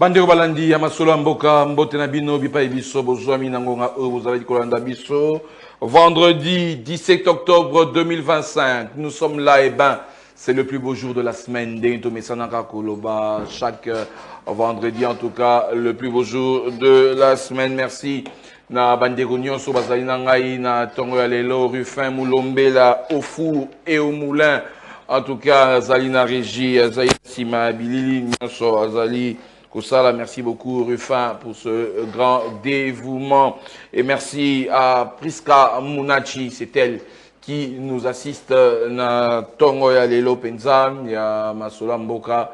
Bandeko balandi ya masolo mboka mbote na bino bipa biso bozwami na ngonga bozali kolanda biso. Vendredi 17 octobre 2025, nous sommes là et ben c'est le plus beau jour de la semaine. Chaque vendredi en tout cas le plus beau jour de la semaine. Merci na bandeko nyonso bazali na ngai na tongo ya lelo Rufin Moulombela au four et au moulin. En tout cas azali na régie azali sima bilili nyonso azali Kosala, merci beaucoup Rufin pour ce grand dévouement. Et merci à Priska Munachi, c'est elle qui nous assiste na Tongo ya Lelo Penza, ya Masola Mboka,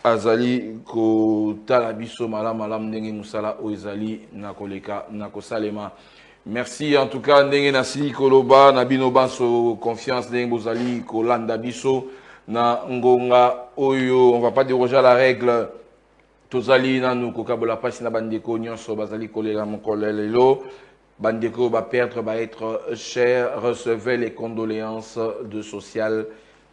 Azali ko Talabiso Malam Malam Ndenge Musala Oezali na Koleka na Kosalema. Merci en tout cas Ndenge Nasili Koloba, Nabino Banso confiance Ndenge Bozali Kolanda Biso na Ngonga Oyo, on va pas déroger à la règle. Tozali na nous kokabola pasi na bandeko nyonso bazali kolela mokolelo bandeko ba perdre ba être cher, recevez les condoléances de Social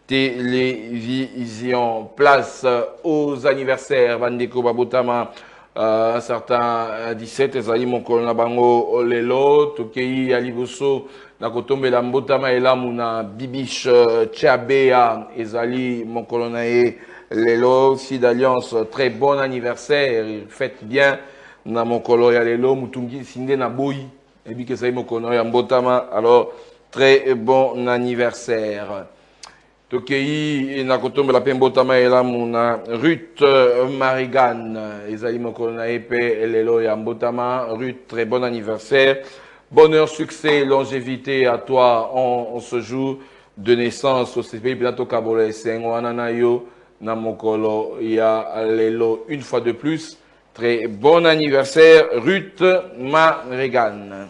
Télévision. Place aux anniversaires bandeko babotama un certain 17 ezali mokolo na bango lelo tokei ya liboso na kotombela mbotama elamu na Bibiche Tchabea ezali mokolo na ye Lelo, si d'alliance, très bon anniversaire, faites bien. Na mokolo ya lelo, mutungi sinde na boyi. Et puis que ça y mokono ya mbotama. Alors, très bon anniversaire. Tokei, na kotombe la pembotama et la muna. Ruth Marigan, ezali mokono na epe, lelo ya mbotama. Ruth, très bon anniversaire. Bonheur, succès, longévité à toi en ce jour de naissance au CPI Pilato Kabole Sengoananayo. Namokolo ya lelo une fois de plus. Très bon anniversaire, Ruth Marigan.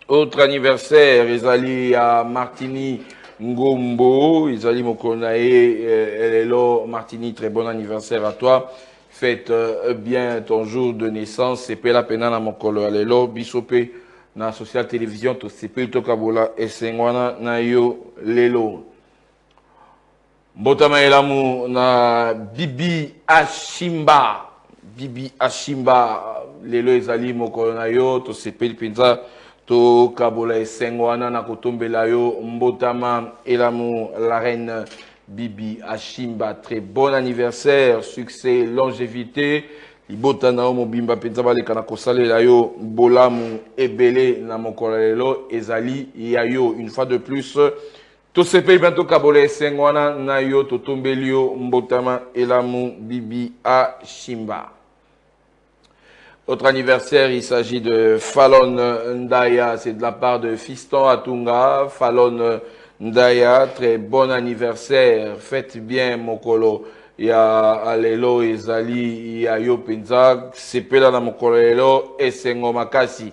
Autre anniversaire, Ezali à Martini Ngombo. Ezali Mokonae, lelo Martini, très bon anniversaire à toi. Fête bien ton jour de naissance. C'est la pena na mokolo ya lelo. Bisope na Social Télévision. To sepe tokabola esengwana na yo lelo. Mbotama elamu na Bibi Ashimba. Bibi Ashimba. Lelo ezali mokolo na yo. To sepeli penza. To kabola esengwana na kotombela yo. Mbotama elamu la reine Bibi Ashimba. Très bon anniversaire. Succès, longévité. Libota na omo bimba penza baleka na kosalela yo. Bolamu ebele na mokolo lelo. Ezali yayo. Une fois de plus. To sepe bientôt kabole sengwana na yo totombelio mbotama elamu Bibi Ashimba. Autre anniversaire, il s'agit de Fallon Ndaya, c'est de la part de Fiston Atunga. Fallon Ndaya, très bon anniversaire, faites bien mokolo. Ya alelo ezali ya yo penza, sepela na mokolo lelo esengo makasi.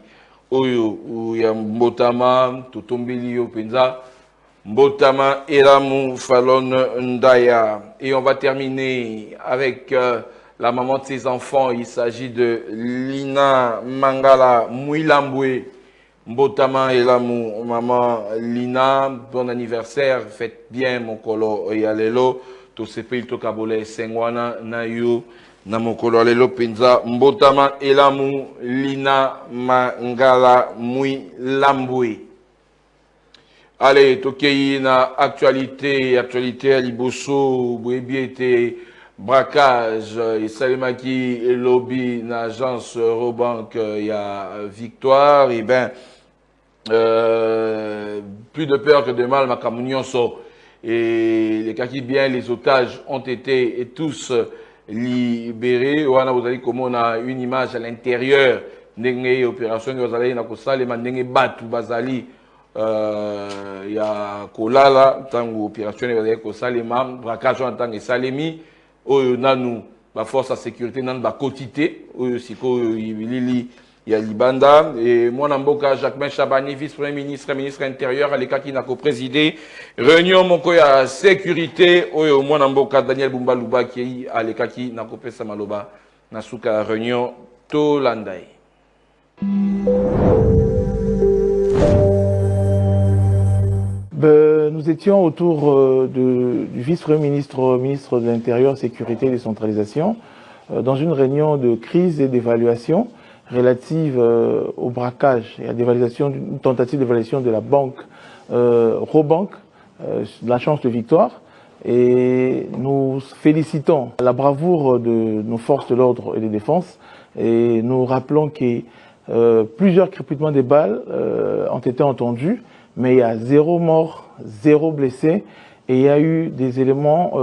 Oyo ya mbotama totombelio penza. Mbotama Elamu Fallon Ndaya. Et on va terminer avec la maman de ses enfants. Il s'agit de Lina Mangala Mouilambwe. Mbotama Elamu, maman Lina, bon anniversaire. Faites bien mon kolo yalelo. To sepe to kabole sengwana na yo na mokolo alelo penza. Mbotama Elamu Lina Mangala Mouilambwe. Allez, tokei na actualité à Liboso, Bouébi était braquage, et Salimaki lobby na agence Robank, il y a victoire, et ben, plus de peur que de mal, Makamounion so. Et les kaki bien, les otages ont été tous libérés. Ouana, vous allez comme on a une image à l'intérieur, n'engé opération, vous allez na kosale, n'engé batu, bazali. Il y a Kolala, tant opération est Kosalema, braquage en tant que Salemi, oyo nanu, la force à sécurité nan ba quotité, oyo siko il y a Libanda, et moi Namboka Jacques Chabani, vice-premier ministre, ministre intérieur, à l'écart qui n'a co-présidé, réunion Mokoya sécurité, oyo moi Namboka Daniel Bumbaluba qui à l'écart qui n'a co Samaloba, Nasuka réunion Tolandai. Nous étions autour du vice-premier ministre, ministre de l'Intérieur, Sécurité et Décentralisation, dans une réunion de crise et d'évaluation relative au braquage et à une tentative d'évaluation de la banque Robank, la chance de victoire. Et nous félicitons la bravoure de nos forces de l'ordre et de défense et nous rappelons que plusieurs crépitements de balles ont été entendus, mais il y a 0 mort, 0 blessé et il y a eu des éléments,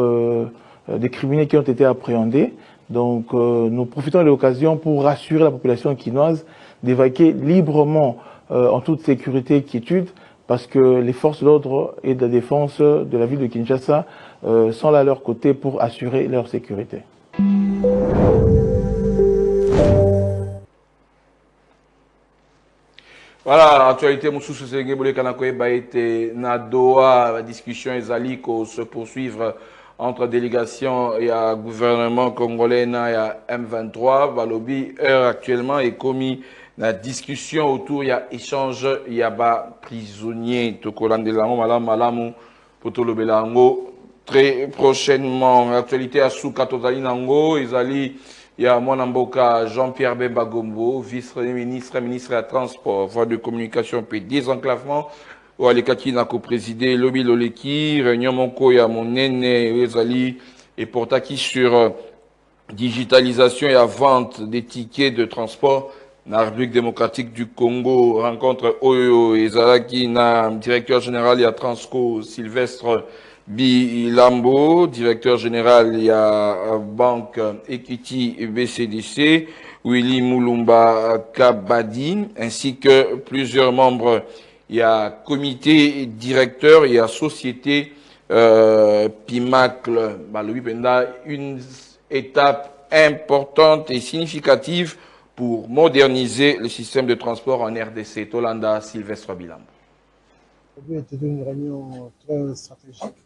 des criminels qui ont été appréhendés. Donc nous profitons de l'occasion pour rassurer la population quinoise d'évacuer librement en toute sécurité et quiétude, parce que les forces de l'ordre et de la défense de la ville de Kinshasa sont là à leur côté pour assurer leur sécurité. Voilà, l'actualité, Moussou Séguébole Kanakoeba était Nadoa, la discussion ezali se poursuivre entre délégation et gouvernement congolais et M23. Balobi, heure actuellement, est commis la discussion autour, il y a échange, il y a bas prisonniers, Tokolandelango, Malamu, Potolobelango. Très prochainement, l'actualité à Souka Totali Nango, Ezali. Il y a Mwanamboka Jean-Pierre Bemba Gombo, vice-ministre, ministre de la Transport, voie de communication et désenclavement. Ou Alekaki Nako présidé, Lobi Loleki, Réunion Monko, il y a Monene, Ezali, et Portaki sur digitalisation et la vente des tickets de transport dans la République démocratique du Congo. Rencontre Oyo Ezalaki, directeur général, il y a Transco, Sylvestre Bilambo, directeur général, il y a Banque Equity BCDC, Willy Moulumba Kabadi, ainsi que plusieurs membres. Il y a comité directeur, il y a société Pimacle. Une étape importante et significative pour moderniser le système de transport en RDC. Tolanda Sylvestre Bilambo. Aujourd'hui était une réunion très stratégique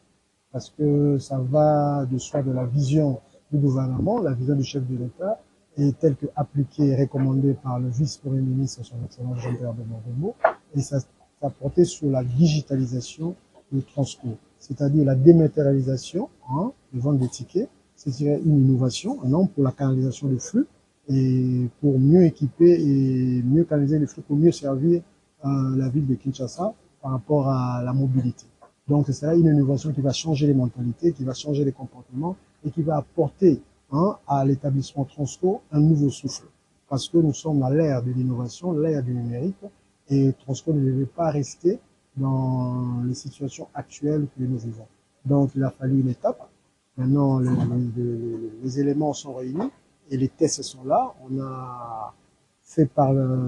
parce que ça va de soi de la vision du gouvernement, la vision du chef de l'État, et telle que appliquée et recommandée par le vice-premier ministre, son excellence Jean-Pierre Bemba Gombo, et ça portait sur la digitalisation du transport, c'est-à-dire la dématérialisation, de vente des tickets, c'est une innovation, pour la canalisation des flux et pour mieux équiper et mieux canaliser les flux, pour mieux servir la ville de Kinshasa par rapport à la mobilité. Donc, c'est là une innovation qui va changer les mentalités, qui va changer les comportements et qui va apporter à l'établissement Transco un nouveau souffle. Parce que nous sommes à l'ère de l'innovation, l'ère du numérique, et Transco ne devait pas rester dans les situations actuelles que nous vivons. Donc, il a fallu une étape. Maintenant, les éléments sont réunis et les tests sont là. On a fait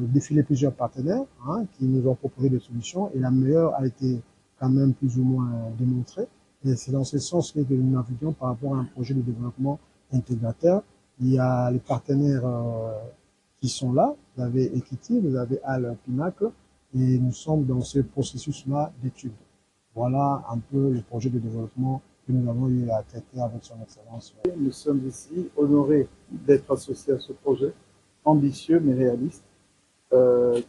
défiler plusieurs partenaires qui nous ont proposé des solutions et la meilleure a été quand même plus ou moins démontrée. Et c'est dans ce sens que nous naviguons par rapport à un projet de développement intégrateur. Il y a les partenaires qui sont là. Vous avez Equity, vous avez Al Pinacle et nous sommes dans ce processus-là d'études. Voilà un peu le projet de développement que nous avons eu à traiter avec son excellence. Nous sommes ici honorés d'être associés à ce projet ambitieux mais réaliste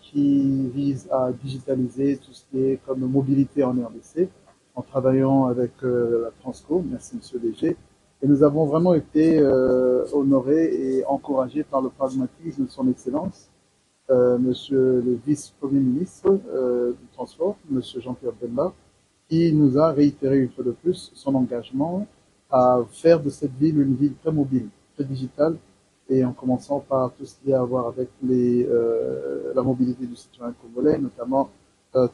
qui vise à digitaliser tout ce qui est comme mobilité en RDC en travaillant avec la Transco, merci Monsieur DG. Et nous avons vraiment été honorés et encouragés par le pragmatisme de son excellence, Monsieur le vice-premier ministre du Transport, Monsieur Jean-Pierre Bemba, qui nous a réitéré une fois de plus son engagement à faire de cette ville une ville très mobile, très digitale, et en commençant par tout ce qui a à voir avec la mobilité du citoyen congolais, notamment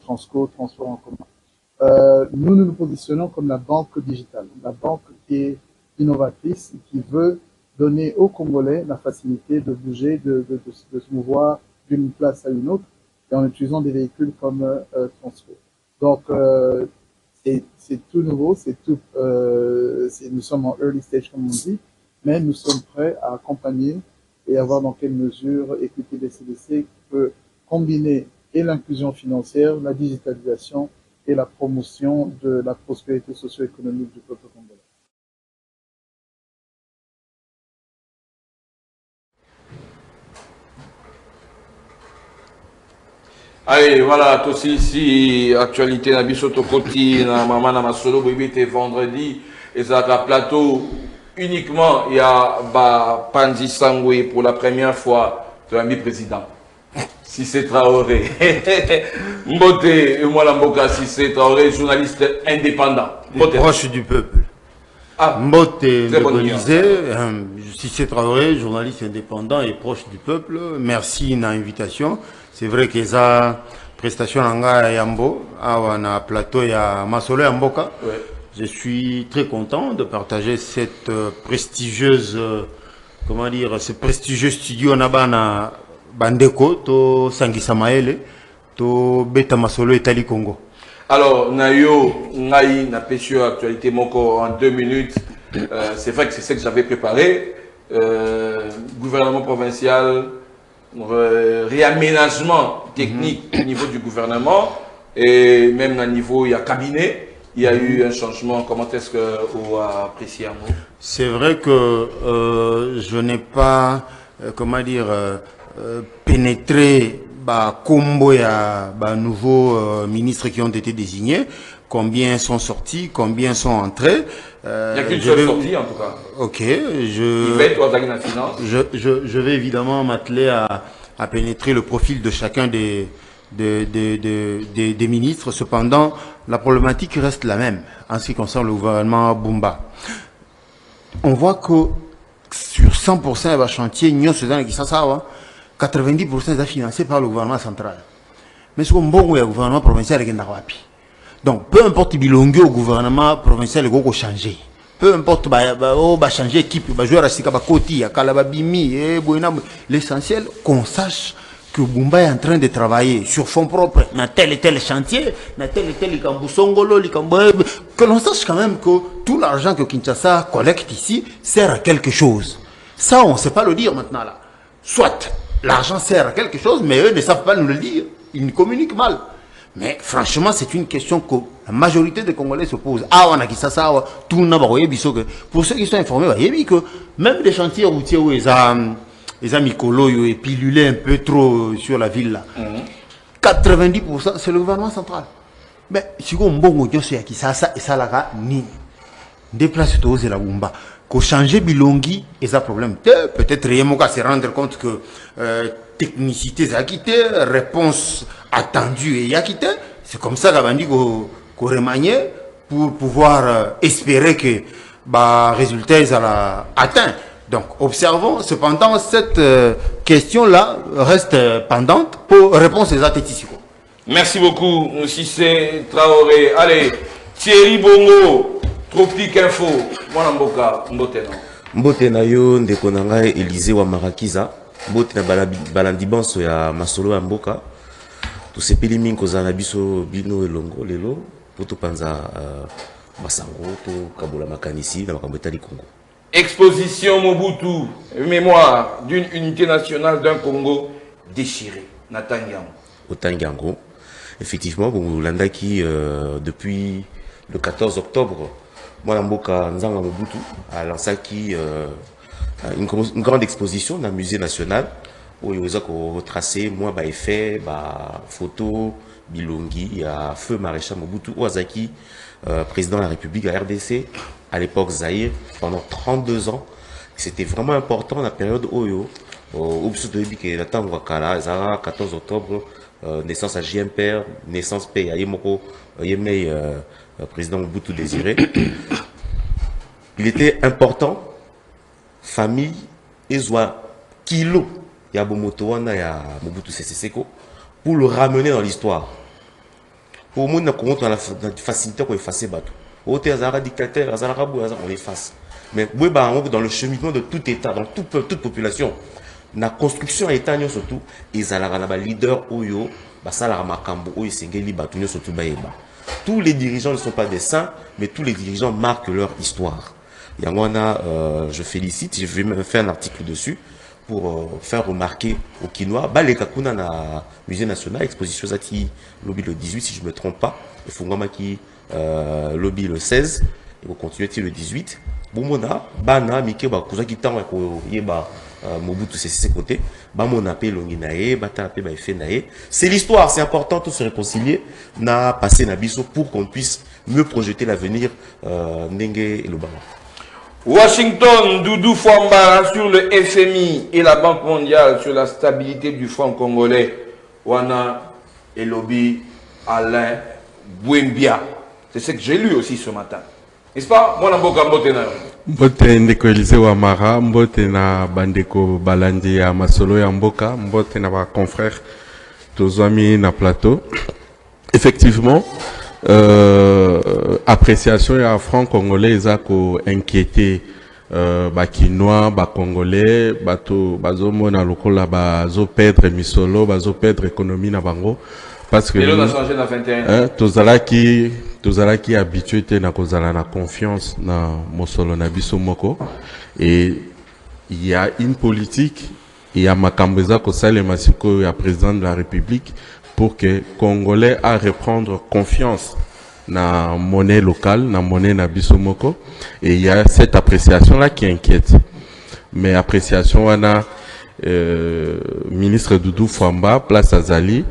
Transco, transport en commun. Nous nous positionnons comme la banque digitale, la banque qui est innovatrice et qui veut donner aux Congolais la facilité de bouger, de se mouvoir d'une place à une autre, et en utilisant des véhicules comme Transco. Donc, c'est tout nouveau, nous sommes en early stage comme on dit, mais nous sommes prêts à accompagner et à voir dans quelle mesure Equity BCDC peut combiner et l'inclusion financière, la digitalisation et la promotion de la prospérité socio-économique du peuple congolais. Allez, voilà, tout ici, actualité, na biso tokoti, na maman na masolo, bébé, vendredi, et ça, plateau uniquement il y a Panzi Sangwe pour la première fois de l'ami président. Si c'est Traoré. Mbote et moi Lamboka, si c'est Traoré, journaliste indépendant. Proche du peuple. Ah, Mbote Monisé, si c'est Traoré, journaliste indépendant et proche du peuple. Merci de l'invitation. C'est vrai que ça prestation en Yambo, à plateau et à Masolo Yamboka. ouais. Je suis très content de partager cette prestigieuse, comment dire, ce prestigieux studio Nabana Bandeko, to Sangisa Maele, to Beta Masolo et Tali Congo. Alors, Nayo, Naï, na pêché actualité Moko en 2 minutes. C'est vrai que c'est ce que j'avais préparé. Gouvernement provincial, réaménagement technique au niveau du gouvernement et même au niveau, il y a cabinet, il y a eu un changement. Comment est-ce que vous appréciez un mot? C'est vrai que je n'ai pas, comment dire, pénétré combo et nouveaux ministres qui ont été désignés, combien sont sortis, combien sont entrés. Il n'y a qu'une seule sortie en tout cas. Ok, je vais évidemment m'atteler à pénétrer le profil de chacun des ministres. Cependant, la problématique reste la même en ce qui concerne le gouvernement Bumba. On voit que sur 100% des chantiers, 90% est financé par le gouvernement central. Mais ce qu'on bon le gouvernement provincial est donc peu importe bilongo au gouvernement provincial est go changer. Peu importe changer équipe, jouer à Sika Koti, à Kalababimi et l'essentiel qu'on sache que Bumba est en train de travailler sur fonds propres dans tel et tel chantier, dans tel et tel que l'on sache quand même que tout l'argent que Kinshasa collecte ici sert à quelque chose. Ça, on ne sait pas le dire maintenant là. Soit l'argent sert à quelque chose, mais eux ne savent pas nous le dire. Ils nous communiquent mal. Mais franchement, c'est une question que la majorité des Congolais se posent. Ah, on a dit ça, tout le monde. Pour ceux qui sont informés, il y a que même des chantiers routiers où ils ont Mikolo et pilulé un peu trop sur la ville là. 90% c'est le gouvernement central. Mais si on bon c'est qui ça et ça là ni déplace tout c'est la Bumba. Qu'on changer bilongi et ça problème. Peut-être rien se rendre compte que technicité a quitté, réponse attendue et a quitté. C'est comme ça qu'on a dit qu'on remaniait pour pouvoir espérer que résultat ils allaient atteint. Donc observons cependant cette question-là reste pendante pour réponse aux athlètes. Merci beaucoup, Cissé Traoré. Allez, Thierry Bongo, Tropique Info. Moi, Mboka, Mbotena. Mbotena yo ndeko na ngai Élysée wa Marakiza. Mbotena balandibanso ya masolo ya mboka. Tosepeli mingi kozala biso bino elongo lelo po topanza masango to kabola makanisi na makambo etali Congo. Exposition Mobutu, mémoire d'une unité nationale d'un Congo déchiré. Nathan Yango. Au Tangango. Effectivement, Landaki, depuis le 14 octobre, Mboka Nzanga Mobutu a lancé une grande exposition dans le musée national où il a retracé effets, photos, bilongi, à feu maréchal Mobutu Ouazaki, président de la République à RDC, à l'époque Zaïre, pendant 32 ans. C'était vraiment important dans la période Oyo. Au 14 octobre, naissance à JMPR, naissance P à Yemoko, Yemei, président Mobutu désiré. Il était important, famille, Ezwa, Kilo, Yabomotowana, ya Mobutu Seseko, pour le ramener dans l'histoire. Pour moi, on a la facilité pour effacer Batou. Au Azara dictateur, Azara on efface. Mais dans le cheminement de tout État, dans toute population, la construction État surtout, ils ont les leaders Oyo, tous les dirigeants ne sont pas des saints, mais tous les dirigeants marquent leur histoire. Je félicite, je vais même faire un article dessus pour faire remarquer aux Kinois, les Kakuna na musée national, exposition Zati lobby le 18 si je ne me trompe pas, et Fungama qui lobby le 16, et vous continuez le 18. Boumona, Bana, Mike, Kouza qui t'a Mobutu c'est ses côtés, c'est l'histoire, c'est important de se réconcilier, na passer na biso pour qu'on puisse mieux projeter l'avenir Nenge et le Bama. Washington, Doudou Fwamba sur le FMI et la Banque mondiale sur la stabilité du franc congolais. Wana et lobby Alain Bouembia. C'est ce que j'ai lu aussi ce matin. N'est-ce pas? Moi, Mbote ndeko Elise Wamara, mbote na bandeko Balandi ya Masolo ya Mboka, mbote na ba confrère Tozwami na plateau. Effectivement, appréciation ya franc congolais ezako inquiété ba Kinois, ba Congolais, bato bazomona lokola bazo perdre misolo, bazo perdre économie na bango parce que tozalaki habitué te na kozala na confiance na mosolo na biso moko et il y a une politique, il y a makambo eza kosalema sikoyo ya président de la République pour que Congolais a reprendre confiance na monnaie locale, na monnaie na biso moko, et il y a cette appréciation là qui inquiète. Mais appréciation wana ministre Doudou Fwamba place Azali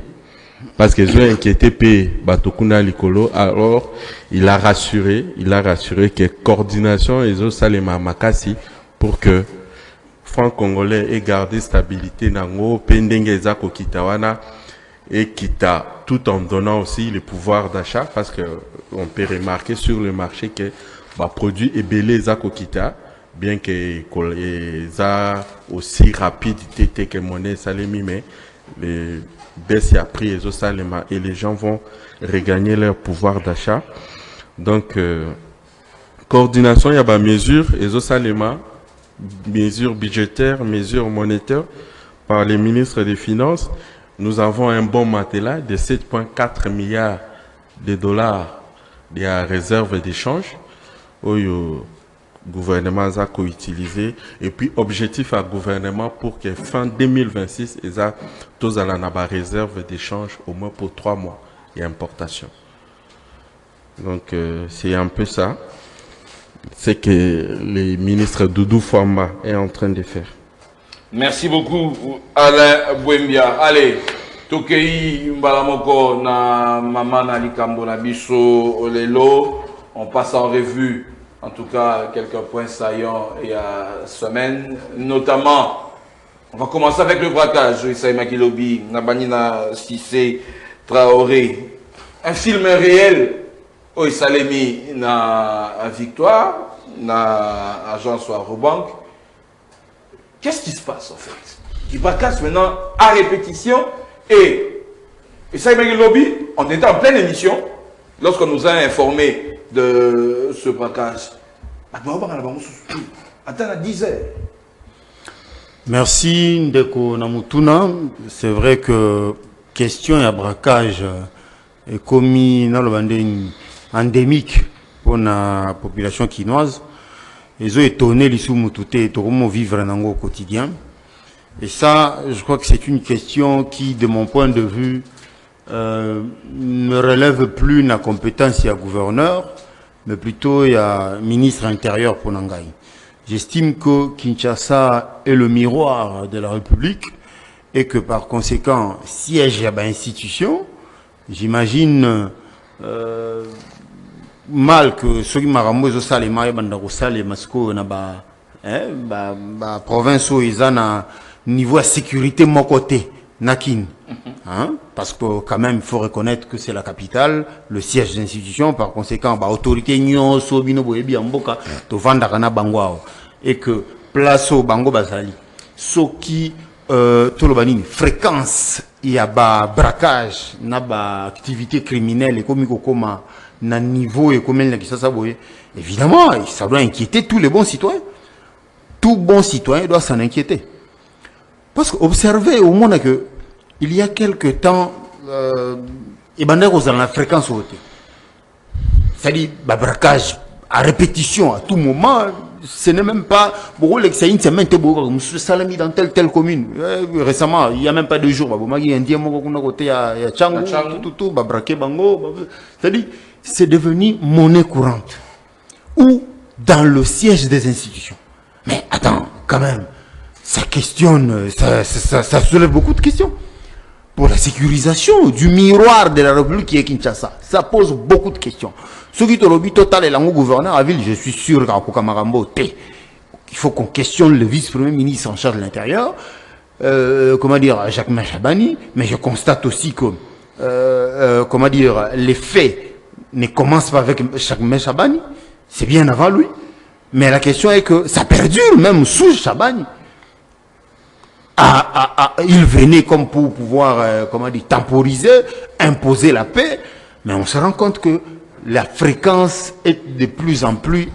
parce qu'ils ont inquiété pe batokuna likolo, alors il a rassuré que coordination ezo salema makasi pour que franc congolais ait gardé stabilité nango pendenge ezako kitawana et quitta tout en donnant aussi le pouvoir d'achat parce que on peut remarquer sur le marché que bah produit est belé zako kita bien que ça aussi rapide que monnaie salemi mais les baisses à prix et les gens vont regagner leur pouvoir d'achat. Donc coordination il y a des mesures mesures budgétaires, mesures monétaires par les ministres des Finances. Nous avons un bon matelas de 7,4 milliards de dollars de réserve d'échange au gouvernement a utilisé et puis objectif à gouvernement pour que fin 2026 ils a tous à la réserve d'échange au moins pour 3 mois et importation. Donc c'est un peu ça, c'est que les ministres Doudou Fwamba est en train de faire. Merci beaucoup Alain Bouembia. Allez, Tokei Mbalamoko na Mama na Likambo na biso lelo, on passe en revue en tout cas quelques points saillants il y a semaine, notamment on va commencer avec le braquage Issa Makilobi, Nabanina Sissé Traoré, un film réel au Salemi na Victoire na agence Robank. Qu'est-ce qui se passe en fait? Du braquage maintenant à répétition et Issa Makilobi, on était en pleine émission lorsqu'on nous a informé de ce braquage. Attends à 10 heures. Merci Ndeko Namutuna. C'est vrai que question et braquage est commis dans le banding endémique pour la population quinoise. Ils ont étonné les sous-moutoutés et vivre au quotidien. Et ça, je crois que c'est une question qui, de mon point de vue, ne relève plus la compétence du gouverneur, mais plutôt il y a ministre intérieur pour Nangaï. J'estime que Kinshasa est le miroir de la République et que par conséquent, siège à l'institution, j'imagine mal que ceux qui m'ont dit que province où ils ont niveau de sécurité mon côté, Nakin. Hein? Parce que quand même il faut reconnaître que c'est la capitale, le siège de l'institution, par conséquent autorité et que place au Bango Bazali ce qui tout le banine fréquence il y a braquage na activité criminelle et comme na niveau et comme évidemment ça doit inquiéter tous les bons citoyens. Tout bon citoyen doit s'en inquiéter parce que observez au monde que il y a quelque temps, et ben la fréquence haute. C'est-à-dire, braquage à répétition à tout moment. Ce n'est même pas. C'est une semaine, monsieur Salami dans telle commune. Récemment, il n'y a même pas 2 jours. C'est-à-dire, c'est devenu monnaie courante. Ou dans le siège des institutions. Mais attends, quand même, ça questionne, ça soulève beaucoup de questions. pour la sécurisation du miroir de la République qui est Kinshasa. Ça pose beaucoup de questions. Ce qui est le total et le gouverneur à ville, je suis sûr qu'il faut qu'on questionne le vice-premier ministre en charge de l'Intérieur, comment dire, Jacques Machabani, mais je constate aussi que, comment dire, les faits ne commencent pas avec Jacques Machabani, c'est bien avant lui. Mais la question est que ça perdure même sous Chabani. Il venait comme pour pouvoir, comment dire, temporiser, imposer la paix, mais on se rend compte que la fréquence est de plus en plus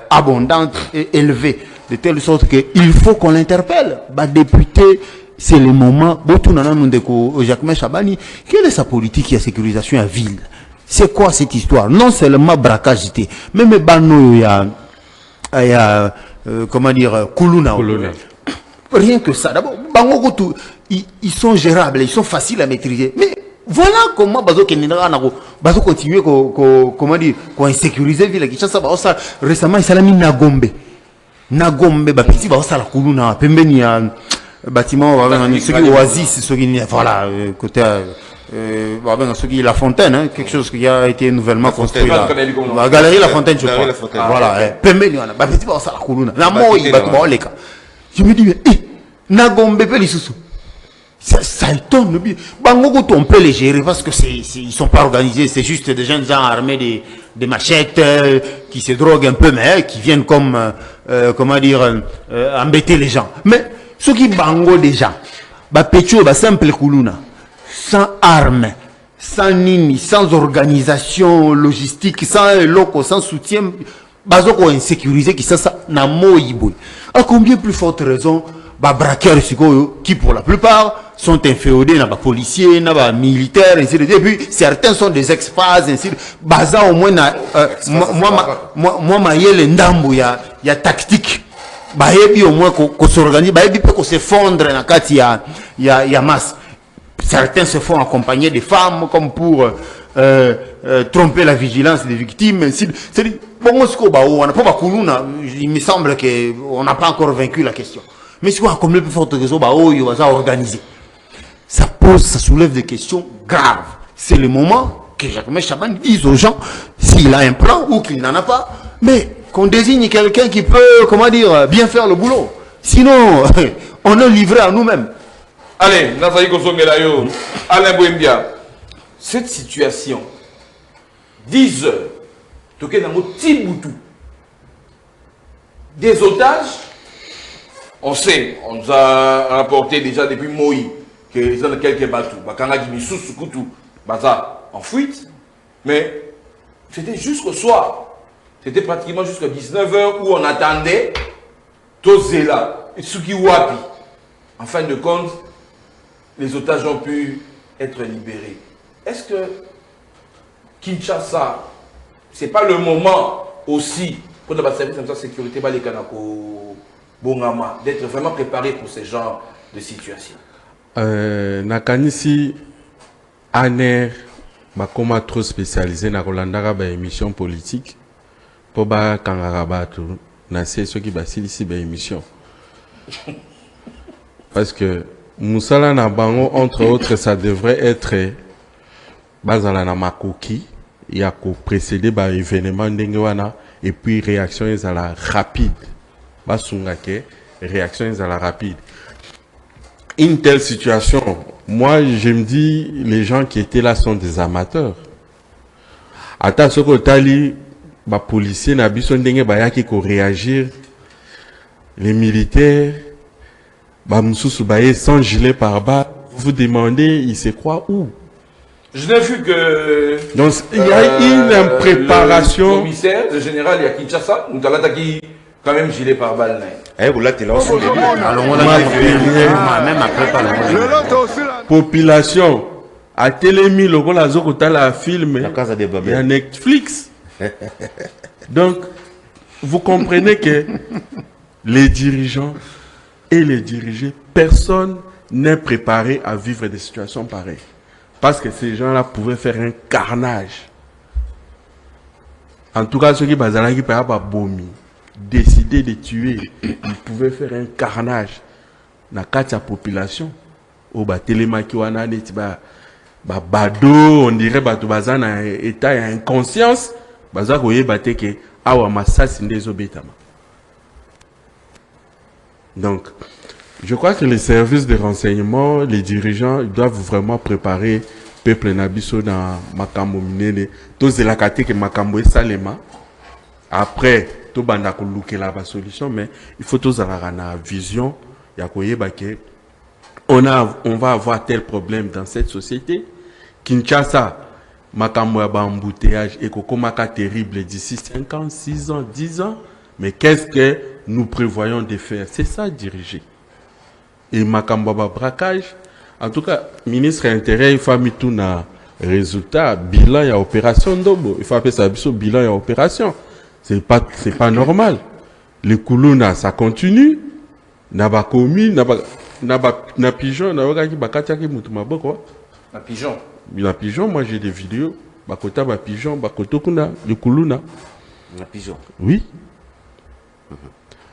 abondante et élevée, de telle sorte qu'il faut qu'on l'interpelle. Bah, député, c'est le moment. Jacques Chabani, quelle est sa politique de sécurisation à ville? C'est quoi cette histoire? Non seulement braquage, même Bano, il y a comment dire, Kuluna. Rien que ça. D'abord, ils sont gérables, ils sont faciles à maîtriser. Mais voilà comment Bazo continue comment dire, qu'on insécuriser ville Kinshasa. Récemment, il s'est mis Nagombe, petit la Kuluna, pembeni bâtiment, ceux qui oasis, ceux qui voilà côté. La Fontaine, hein, quelque chose qui a été nouvellement construit là. La galerie La Fontaine, je crois. Voilà. Je me dis, mais, Nagombe, ça étonne. On peut les gérer parce que ils sont pas organisés. C'est juste des jeunes gens armés des machettes qui se droguent un peu, mais qui viennent comme, comment dire, embêter les gens. Mais ceux qui bango des gens, simple Kuluna. Sans armes, sans nini, sans organisation logistique, sans loco, sans soutien, bazoko insécurisé qui ça na moïboui. À combien plus forte raison, braqueurs qui pour la plupart sont inféodés na policiers, na militaires, ainsi de suite. Et puis certains sont des ex-phases, ainsi de suite. Baza au moins na moi maïel ndambo ya tactique. Baebi au moins qu'on s'organise, baebi peut qu'on s'effondre na kati ya masse. Certains se font accompagner des femmes comme pour tromper la vigilance des victimes. Il me semble qu'on n'a pas encore vaincu la question. Mais c'est quoi, comme le plus fort réseau, organisé. Ça soulève des questions graves. C'est le moment que Jacques Chabani dise aux gens s'il a un plan ou qu'il n'en a pas, mais qu'on désigne quelqu'un qui peut, comment dire, bien faire le boulot. Sinon, on est livré à nous-mêmes. Allez, Alain Bouembia, cette situation, 10 heures, des otages, on sait, on nous a rapporté déjà depuis Moïse qu'ils ont quelques bateaux, en fuite, mais c'était jusqu'au soir, c'était pratiquement jusqu'à 19h où on attendait Tozela, Tsukiwapi. En fin de compte, les otages ont pu être libérés. Est-ce que Kinshasa, ce n'est pas le moment aussi pour le service de sécurité d'être vraiment préparé pour ce genre de situation? Nakanisi, ANER, comme trop spécialisé dans la émission politique, pour ba kangarabatu, na c'est ce qui basile ici émission. Parce que Moussala Nabango, entre autres, ça devrait être Bazala Namakoki, il y a précédé par l'événement d'Engewana, et puis réaction est à la rapide. Basungake, réaction est à la rapide. Une telle situation, moi je me dis, les gens qui étaient là sont des amateurs. Ata soko tali, ba policier na biso ndenge ba yaki ko réagir, les militaires. Sans gilet pare-balles, vous demandez, il se croit où? Je n'ai vu que... Donc, il y a une impréparation. Le commissaire, le général, il y a Kinshasa, nous avons qui quand même gilet pare-balles. Vous l'avez là aussi. Population, à Télémi, le rôle à Zokotala film, il y a Netflix. Donc, vous comprenez que les dirigeants et les dirigés, personne n'est préparé à vivre des situations pareilles. Parce que ces gens-là pouvaient faire un carnage. En tout cas, ceux qui bazalaient qui par Bomi, décider de tuer, ils pouvaient faire un carnage dans la population. au ba télémaki wana neti ba bado, on dirait bato bazana état ya inconscience, baza koyeba te ke awa masasi nde ezobetama. Donc, je crois que les services de renseignement, les dirigeants, ils doivent vraiment préparer le peuple nabiso dans makambo minene. Tous les lakate que makambo est salema. Après, tout banda ko lukela ba solution, mais il faut tous avoir une vision. Ya koyeba ke on va avoir tel problème dans cette société. Kinshasa, makambo ya ba embouteillage et kokomaka terrible d'ici 5 ans, 6 ans, 10 ans. Mais qu'est-ce que nous prévoyons de faire? C'est ça, diriger. Et Makambaba braquage, en tout cas, ministre intérieur, il faut mettre tout un résultat, bilan et opération d'obo. Il faut appeler ça bilan et opération. C'est pas normal. Les Koulouna, ça continue. Naba commis, na pigeon, La pigeon. La pigeon, moi j'ai des vidéos. Bakota, ba pigeon, bakoto kuna, le Koulouna. La pigeon. Oui.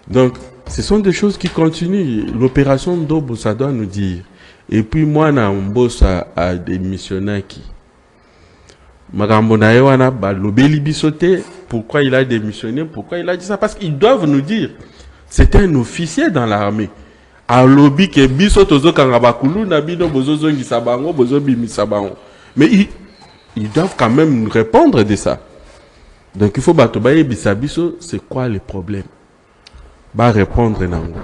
Donc, ce sont des choses qui continuent. L'opération d'Obo, ça doit nous dire. Et puis, moi, on bosse à des missionnaires qui. Pourquoi il a démissionné? Pourquoi il a dit ça? Parce qu'ils doivent nous dire. C'est un officier dans l'armée. À lobby que biso tozo kangabakulu na bino bozozo ngisabango bozo bimisabango. Mais ils doivent quand même nous répondre de ça. Donc, il faut batobaye bisabiso, c'est quoi le problème? Va répondre nango.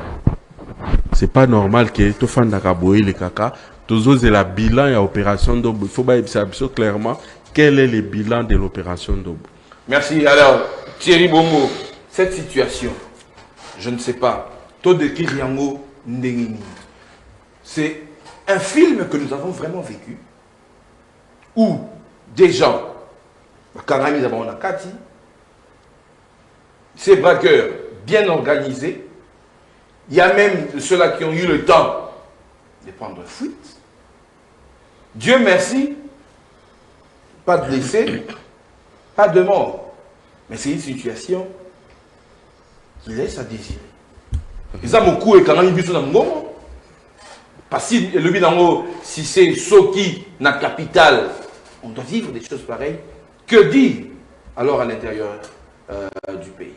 C'est pas normal que tout fan d'akaboye les caca, tous la bilan et opération d'Obo. Il faut pas savoir clairement quel est le bilan de l'opération d'Obo. Merci. Alors, Thierry Bongo, cette situation, je ne sais pas, taux de Kiriango Ndengini, c'est un film que nous avons vraiment vécu, où des gens, Karami Zabana Kati, ces braqueurs bien organisés, il y a même ceux-là qui ont eu le temps de prendre fuite. Dieu merci, pas de blessés, pas de mort. Mais c'est une situation qui laisse à désirer. Et ça, mon coup est quand même vu sur le moment. Parce que le bilan, si c'est Soki, la capitale, on doit vivre des choses pareilles. Que dire alors à l'intérieur du pays?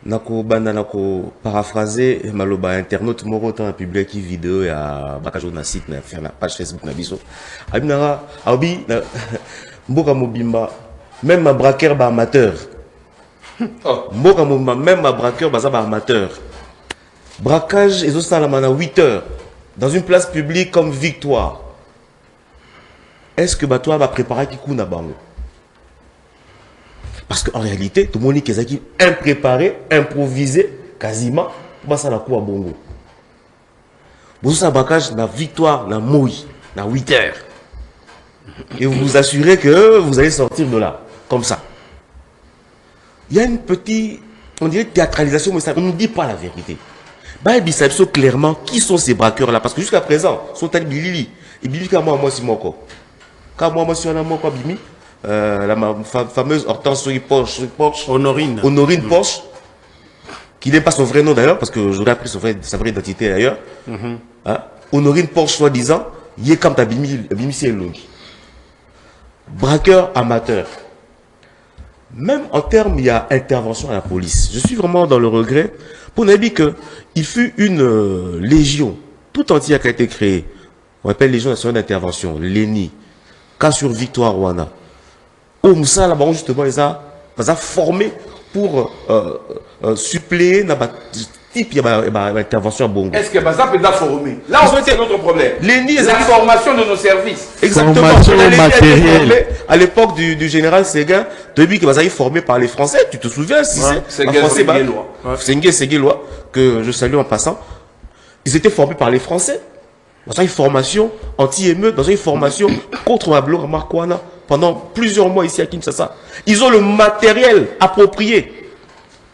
Nako banda nako paraphraser maloba internaute moko tant publié qui vidéo ya bakajo na site na faire na page Facebook na biso abinara abi mboka mobimba même ma braqueur ba amateur mboka mobimba même ma braqueur ba amateur braquage et ça la mana 8 heures dans une place publique comme Victoire. Est-ce que ba toi va préparer qui kuna bango? Parce qu'en réalité, tout le monde est impréparé, improvisé, quasiment, pour ça la cour à Bongo. Vous avez un braquage, la victoire, la mouille, la 8 heures. Et vous vous assurez que vous allez sortir de là, comme ça. Il y a une petite, on dirait théâtralisation, mais ça, on ne dit pas la vérité. Bah, il sait clairement qui sont ces braqueurs-là, parce que jusqu'à présent, sont allés Bilili. Et Bilili, comme moi, c'est mon corps. Comme moi, c'est un corps, Bimi. La fameuse Hortense Porsche, Honorine Porsche, qui n'est pas son vrai nom d'ailleurs, parce que j'aurais appris sa vraie identité d'ailleurs. Hein? Honorine Porsche, soi-disant, il est comme ta Bimisi Elongi. Braqueur amateur. Même en termes, il y a intervention à la police. Je suis vraiment dans le regret. Pour Nabi, qu'il fut une légion tout entière qui a été créée. On appelle Légion nationale d'intervention, l'ENI. Cas sur Victoire Rwanda. Au Moussa, là-bas, justement, ils ont formé pour suppléer dans type d'intervention à Bongo. Est-ce que Baza peut formé? Là, c'est notre problème. La formation de nos services. Exactement. Formation matérielle. À l'époque du général Séguin, depuis que Baza est formé par les Français, tu te souviens, si c'est Séguélois, que je salue en passant, ils étaient formés par les Français. Dans une formation anti-émeute, dans une formation contre Mablo Marquana. Pendant plusieurs mois ici à Kinshasa. Ils ont le matériel approprié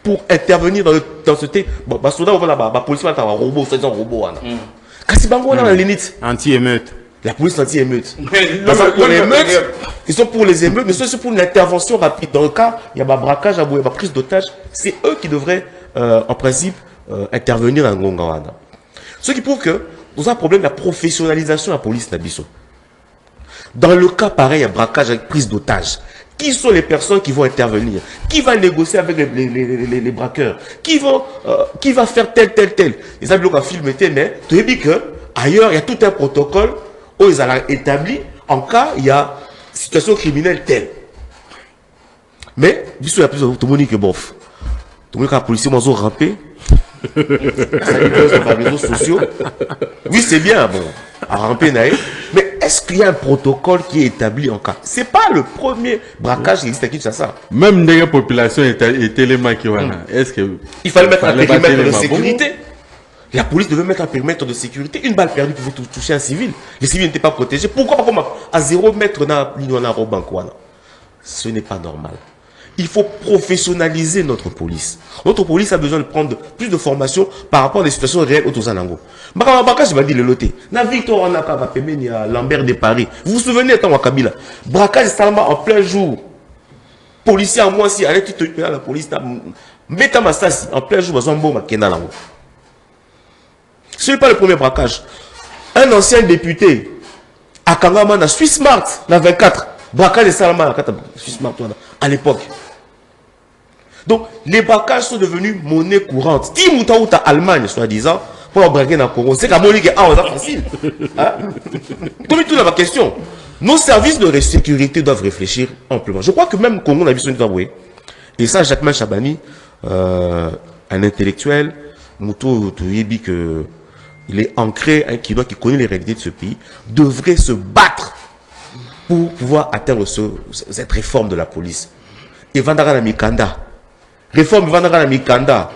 pour intervenir dans ce thé. Bon, bah, soudain, on va là-bas, la police va avoir un robot, c'est un robot. Kasi bango, on a la limite. Anti-émeute. La police anti-émeute. Ils sont pour les émeutes, mais c'est pour une intervention rapide. Dans le cas, il y a un braquage, il y a une prise d'otage. C'est eux qui devraient, en principe, intervenir dans Ngongawanda. Ce qui prouve que Nous avons un problème de la professionnalisation de la police d'Abisso. Dans le cas pareil, il y a braquage avec prise d'otage. Qui sont les personnes qui vont intervenir? Qui va négocier avec les braqueurs? Qui va faire tel? Les amis ont filmé, mais tu as dit qu'ailleurs, il y a tout un protocole où ils ont établi en cas, il y a situation criminelle telle. Mais, il y a plus de monde qui bof. Tout le monde qui a policier, moi, ont rampé. Ça dit que sur les réseaux sociaux. Oui, c'est bien, bon, à ramper, mais est-ce qu'il y a un protocole qui est établi en cas? C'est pas le premier braquage qui existe à Kinshasa. Même dans la population était les maquis. Est-ce que il fallait mettre un périmètre de sécurité? La police devait mettre un périmètre de sécurité. Une balle perdue pouvait toucher un civil. Les civils n'étaient pas protégés. Pourquoi pas comme à 0 mètre dans la ce n'est pas normal. Il faut professionnaliser notre police. Notre police a besoin de prendre plus de formation par rapport à des situations réelles autour de Zanango. Je vais dire le loté. Na Victor Anaka il y a Lambert de Paris. Vous vous souvenez de Kabila? Braquage Salama en plein jour. Policier à moi si allez tu te la police Meta Massasi en plein jour Bazombo Makena Lango. Ce n'est pas le premier braquage. Un ancien député à Kangama na Swiss Mart na 24 braquage de Salama à Swiss Mart à l'époque. Donc, les braquages sont devenus monnaie courante. Si vous êtes en Allemagne, soi-disant, pour braquer dans le Congo, c'est comme facile. Comme tout dans ma question, nos services de sécurité doivent réfléchir amplement. Je crois que même le Congo n'a besoin de voir. Et ça, Jacquemin Chabani, un intellectuel, Moutou Yebi, il est ancré, qui connaît les réalités de ce pays, devrait se battre pour pouvoir atteindre cette réforme de la police. Et Vandara Mikanda. Réforme Vandara Mikanda.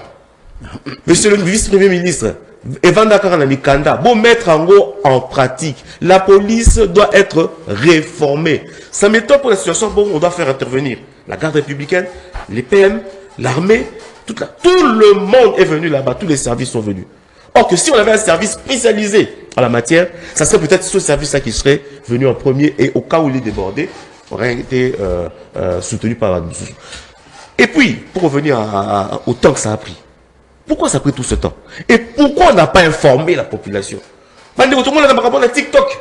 Monsieur le vice-premier ministre, Vandara Mikanda, bon mettre en pratique. La police doit être réformée. Ça m'étonne pour la situation, bon, on doit faire intervenir la garde républicaine, les PM, l'armée, tout le monde est venu là-bas, tous les services sont venus. Or que si on avait un service spécialisé en la matière, ça serait peut-être ce service-là qui serait venu en premier et au cas où il est débordé, aurait été soutenu par la. Et puis, pour revenir au temps que ça a pris, pourquoi ça a pris tout ce temps? Et pourquoi on n'a pas informé la population? Tout le monde a un TikTok.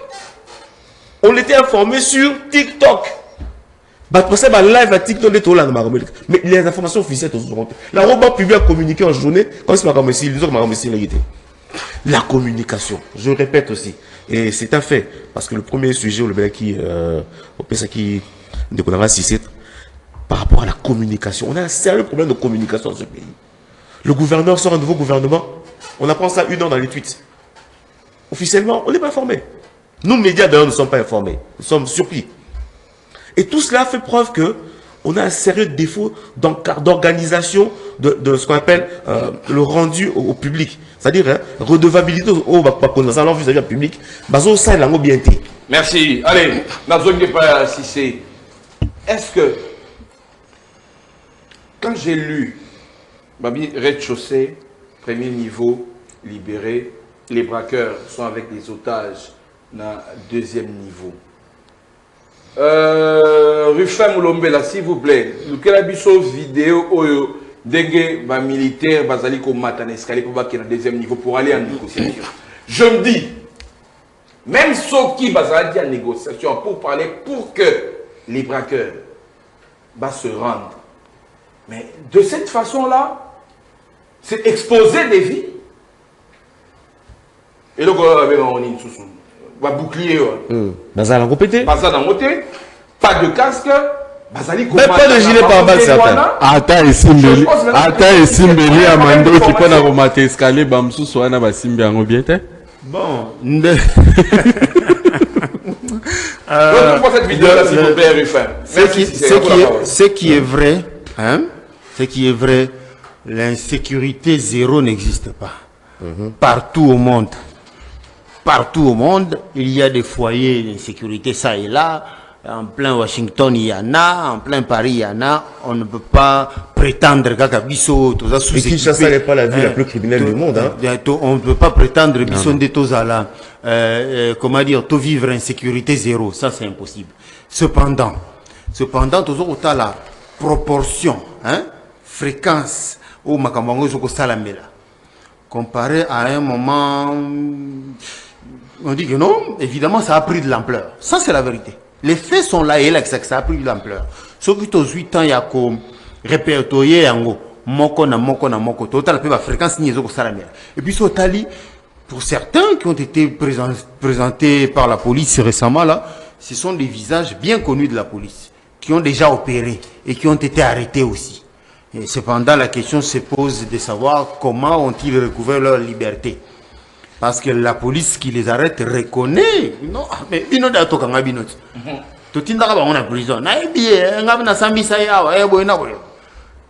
On était informé sur TikTok. Live à TikTok, mais les informations officielles, la robe publique a communiqué en journée, comme c'est la communication, je répète aussi, et c'est un fait, parce que le premier sujet, par rapport à la communication, on a un sérieux problème de communication dans ce pays. Le gouverneur sort un nouveau gouvernement, on apprend ça 1 heure dans les tweets. Officiellement, on n'est pas informé. Nous, médias d'ailleurs, ne sommes pas informés, nous sommes surpris. Et tout cela fait preuve que on a un sérieux défaut d'organisation de ce qu'on appelle le rendu au public. C'est-à-dire redevabilité au vis-à-vis du public. Merci. Allez, si c'est. Est-ce que, quand j'ai lu Babi rez-de-chaussée, premier niveau, libéré, les braqueurs sont avec les otages dans 2e niveau. Rufin Moulombela, s'il vous plaît, nous avons une vidéo où des militaires basali comme matan escalier pour baquer dans 2e niveau pour aller en négociation. Je me dis, même ceux qui basali en négociation pour parler pour que les braqueurs se rendent. Mais de cette façon-là, c'est exposer des vies. Et donc, on va bouclier. Pas de casque. Même pas de gilet pare-balles, certains. Attends, et Simbeli, Amando, qui peut avoir maté escalier, Bamsou, soit na Basimbi en bien. Bon. Ce qui est vrai, hein, ce qui est vrai, l'insécurité zéro n'existe pas. Partout au monde. Partout au monde, il y a des foyers d'insécurité, ça et là. En plein Washington, il y en a. En plein Paris, il y en a. On ne peut pas prétendre qu'Akabiso, tout ça sous-équipé. Kinshasa n'est pas la ville la plus criminelle du monde. On ne peut pas prétendre que tous là. Comment dire, tout vivre en sécurité zéro. Ça, c'est impossible. Cependant, toujours au la proportion, hein, fréquence, au Makamango Zoko Salamela. Comparé à un moment, On dit que non, évidemment, ça a pris de l'ampleur. Ça, c'est la vérité. Les faits sont là et là que ça a pris de l'ampleur. Ce qui est aux 8 ans, il y a comme répertorié en gros. Moko na moko na moko. Total, la fréquence n'y est pas salamère. Et puis, sur Tali, pour certains qui ont été présentés par la police récemment, là, ce sont des visages bien connus de la police, qui ont déjà opéré et qui ont été arrêtés aussi. Et cependant, la question se pose de savoir comment ont-ils recouvert leur liberté. Parce que la police qui les arrête reconnaît. Non, mais bino da to kanga bino. To tinda ba on a prison. Na bien, ngabna sambisa ya boina boyo.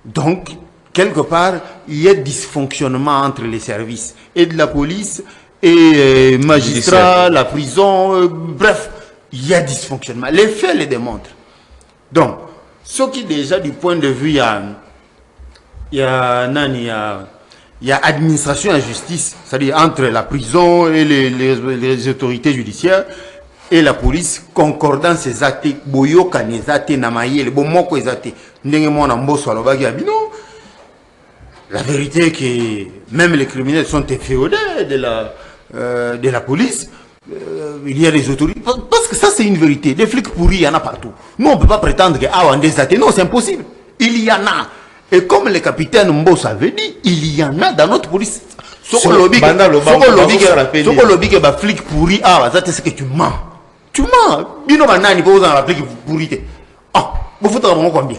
Donc quelque part, il y a dysfonctionnement entre les services et de la police et magistrats, la prison, bref, il y a dysfonctionnement. Les faits les démontrent. Donc, ce qui déjà du point de vue il y a administration et justice, c'est-à-dire entre la prison et les autorités judiciaires et la police, concordant ces actes, boyo kanezate namaye, le bon moko ezate, ndenge mona mboso alobaki abino. La vérité est que même les criminels sont inféodés de la police. Il y a des autorités. Parce que ça, c'est une vérité. Des flics pourris, il y en a partout. Nous, on ne peut pas prétendre que on des athées. Non, c'est impossible. Il y en a. Et comme le capitaine Mbos avait dit, il y en a dans notre police. Ce qu'on lobby que les flics pourris, c'est que tu mens. Tu mens. Bino banani, vous avez flics pourris. Ah, vous faites combien?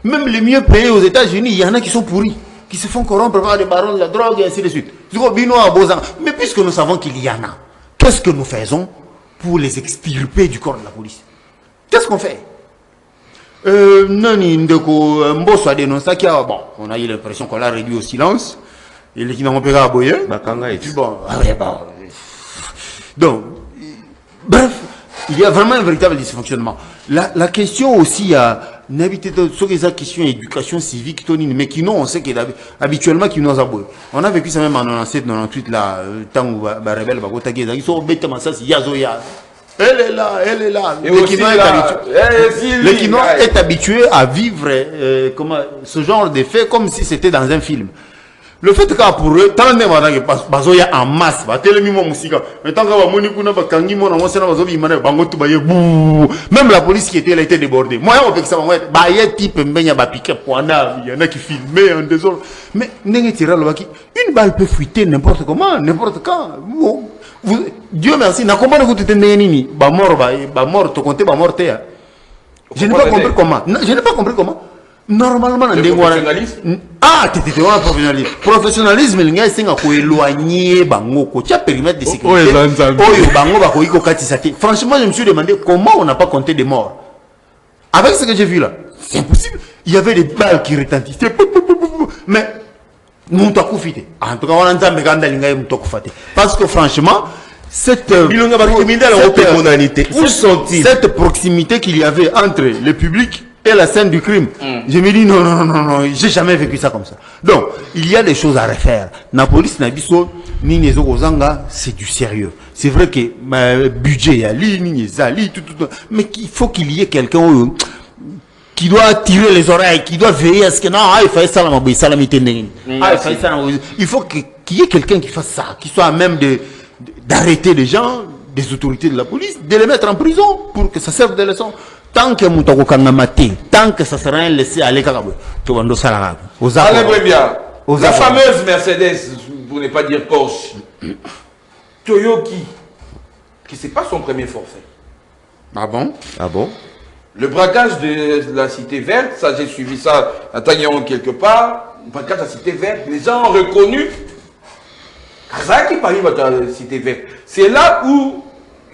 Même les mieux payés aux États-Unis, il y en a qui sont pourris, qui se font corrompre par des barons de la drogue et ainsi de suite. Mais puisque nous savons qu'il y en a, qu'est-ce que nous faisons pour les extirper du corps de la police? Qu'est-ce qu'on fait? Nani Ndeko Mbosso a dénoncé qu'il y a, bon, on a eu l'impression qu'on l'a réduit au silence. Et les qui n'ont pas à boyer. Bon, donc, bref, il y a vraiment un véritable dysfonctionnement. La question aussi, il y a sur les questions d'éducation civique, mais qui nous, on sait qu'habituellement, qui nous a boyé. On a vécu ça même en 97, 98, là, tant où la rebelle va voter, ils sont bêtement ça, c'est Yazoya. Elle est là, elle est là. Le Quinois est habitué à vivre ce genre de faits comme si c'était dans un film. Le fait que pour eux, tant même en masse, même la police qui était là était débordée. Moi, on fait ça, il y a type il y en a qui filmaient en désordre. Mais une balle peut fuiter n'importe comment, n'importe quand. Dieu merci, n'a comment vous êtes nini, mort, te compter mort. Je n'ai pas compris comment. Je n'ai pas compris comment. Normalement, le professionnalisme. Ah, tu étais un professionnalisme. Professionnalisme, il y a un éloigné bango, tu as périmètre de sécurité. Franchement, je me suis demandé comment on n'a pas compté des morts. Avec ce que j'ai vu là, c'est impossible. Il y avait des balles qui retentissaient. Mais nous t'as coufité. En tout cas, on a entendu parce que franchement, cette proximité qu'il y avait entre le public et la scène du crime, je me dis non, j'ai jamais vécu ça comme ça. Donc, il y a des choses à refaire. La police n'a biso ni les Ozanga, c'est du sérieux. C'est vrai que budget y a tout, mais il faut qu'il y ait quelqu'un qui doit tirer les oreilles, qui doit veiller à ce que non, il faut ça il faut qu'il y ait quelqu'un qui fasse ça, qui soit à même d'arrêter les gens, des autorités de la police, de les mettre en prison pour que ça serve de leçon. Tant que tant que ça sera laissé aller Allez, bien. La fameuse Mercedes, pour ne pas dire Porsche, Toyoki, qui c'est pas son premier forfait. Ah bon? Ah bon? Le braquage de la Cité Verte, ça j'ai suivi ça à Tagnon quelque part. Le braquage de la Cité Verte, les gens ont reconnu Kazaki Paris va dans la Cité Verte. C'est là où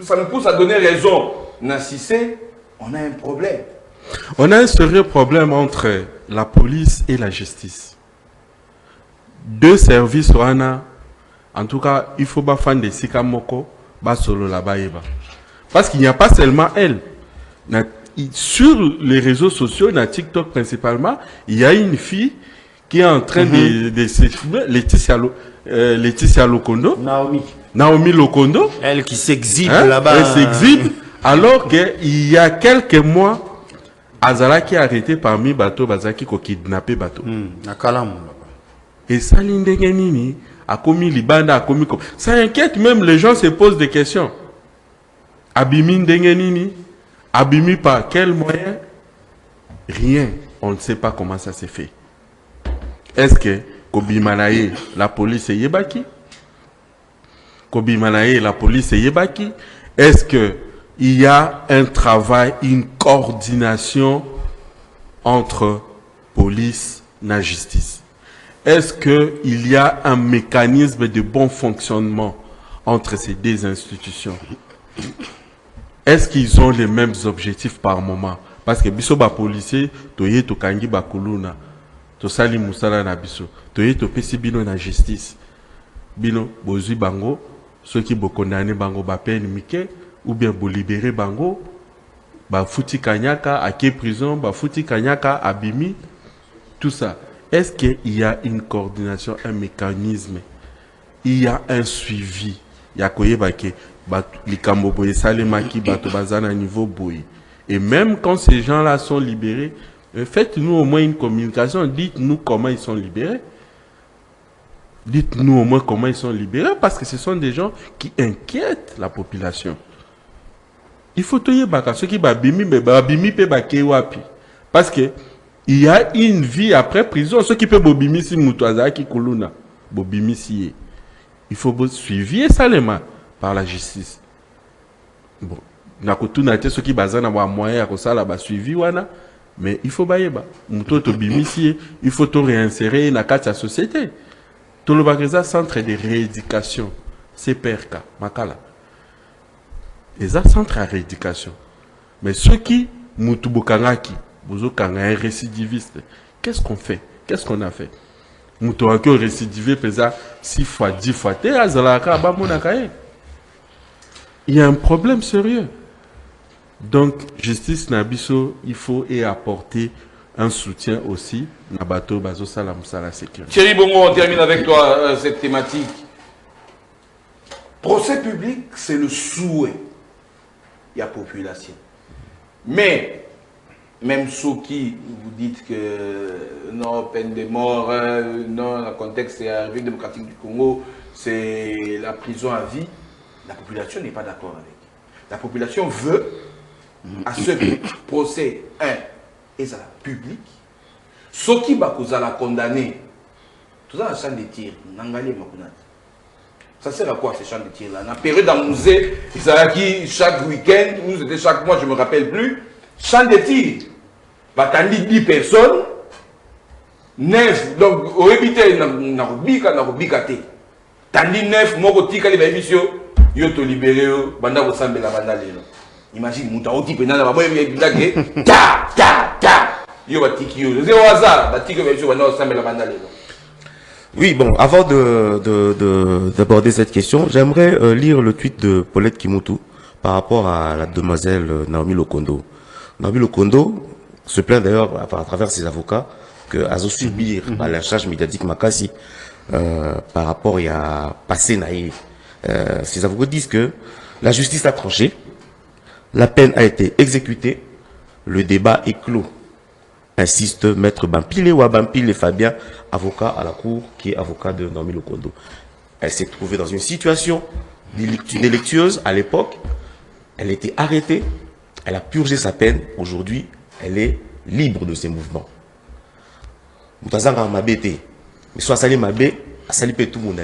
ça me pousse à donner raison. Nassissé, on a un problème. On a un sérieux problème entre la police et la justice. Deux services, en tout cas, il faut pas faire des Sikamoko, solo là-bas. Parce qu'il n'y a pas seulement elle. Sur les réseaux sociaux, dans TikTok principalement, il y a une fille qui est en train de s'exprimer, Laetitia Lokondo. Naomi Lokondo. Elle qui s'exhibe là-bas. Elle s'exhibe. Alors qu'il y a quelques mois, Azala qui a arrêté parmi Bato Bazaki qui a kidnappé Bato. À Kalam. Et ça, l'indéganini, a commis Libanda, a commis... Ça inquiète même, les gens se posent des questions. Abimi Ndengenini, abimi par quel moyen? Rien. On ne sait pas comment ça s'est fait. Est-ce que Kobi Manaye, la police est Yebaki? Kobi Manaye, la police est Yebaki? Est-ce qu'il y a un travail, une coordination entre police et justice? Est-ce qu'il y a un mécanisme de bon fonctionnement entre ces deux institutions? Est-ce qu'ils ont les mêmes objectifs par moment? Parce que biso ba policier, toye to kangi ba kuluna, to sali musala na biso, toye to pesi bino na justice. Bino bozui bango, ceux qui bo condamné bango ba peine mike, ou bien bo libérer bango, ba futi kanyaka, à quelle prison, ba futi kanyaka, abimi, tout ça. Est-ce qu'il y a une coordination, un mécanisme? Il y a un suivi. Il y a koye bake, likambo boye salemaki, bato bazana niveau boye. Et même quand ces gens-là sont libérés, faites-nous au moins une communication, dites-nous comment ils sont libérés. Dites-nous au moins comment ils sont libérés, parce que ce sont des gens qui inquiètent la population. Il faut te dire que ceux qui babimi, parce que il y a une vie après prison. Ceux qui peuvent bobimi si mutuaza qui kuluna, bobimi si. Il faut suivre ça les mains par la justice. Bon, nakotuna te ceux qui bazana wa moyen à ça là suivi wana, mais il faut baïeba. Muto to bimisi, il faut te réinsérer dans la société. Tout le bagage centre de rééducation, c'est PRK, makala. Et ça centre à rééducation. Mais ceux qui mutubokangaki, bozo kanga un récidiviste, qu'est-ce qu'on fait? Qu'est-ce qu'on a fait? Muto encore récidivé pesa 6 fois 10 fois te azalaka ba monakaye. Il y a un problème sérieux. Donc, justice Nabiso, il faut y apporter un soutien aussi. Nabato Bazo Salam Sala Sécurité. Thierry Bongo, on termine avec toi cette thématique. Procès public, c'est le souhait. Il y a population. Mais, même ceux qui vous dites que non, peine de mort, non, le contexte de la République démocratique du Congo, c'est la prison à vie, la population n'est pas d'accord avec. La population veut à ce procès, et ça public, ceux qui la condamner, tout ça, un champ de tir, ça sert à quoi ces champs de tir là? Dans la période dans le musée, qui chaque week-end, ou c'était chaque mois, je ne me rappelle plus, champ de tir, bah, 10 personnes, 9, donc au éviter, n'a pas tandis 9, moi, au tika, les émissions, yo to libéré, banda au sambe la banda lelo. Imagine, mouta oti pena la baboye bidage, ta ta ta. Yo batiki yo, zéro hasard, batiki yo banda au sambe la banda lelo. Oui, bon, avant d'aborder cette question, j'aimerais lire le tweet de Paulette Kimutu par rapport à la demoiselle Naomi Lokondo. Naomi Lokondo se plaint d'ailleurs à travers ses avocats que Azo subir la charge médiatique Makasi par rapport à passé naïf. Ces avocats disent que la justice a tranché, la peine a été exécutée, le débat est clos. Insiste maître Bampile ou Bampile Fabien, avocat à la cour, qui est avocat de Naomi Lokondo. Elle s'est trouvée dans une situation délictueuse à l'époque. Elle était arrêtée, elle a purgé sa peine. Aujourd'hui, elle est libre de ses mouvements. Mais soit Salim Mabé, Salipé tout le monde,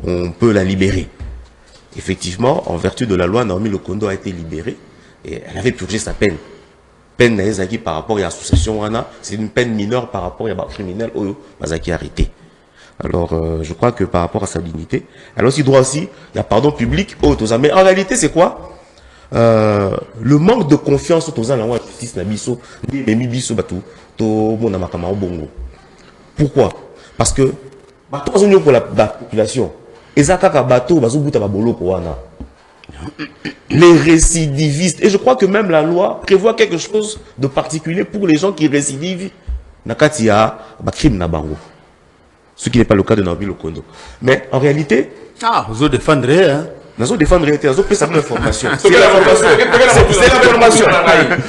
on peut la libérer. Effectivement, en vertu de la loi, Naomi Lokondo a été libérée et elle avait purgé sa peine. Peine Naezaki par rapport à l'association Wana, c'est une peine mineure par rapport à un criminel Oyo Mazaki arrêté. Alors, je crois que par rapport à sa dignité, elle a aussi droit aussi, il y a pardon public, mais en réalité, c'est quoi? Le manque de confiance aux gens dans la justice Nabiso, pourquoi? Parce que pour la population, les récidivistes, et je crois que même la loi prévoit quelque chose de particulier pour les gens qui récidivent Nakatia crime Nabango, ce qui n'est pas le cas de Naomi Lokondo. Mais en réalité, vous défendrez, hein? Nous défendre réalité, nous peut savoir l'information. C'est l'information.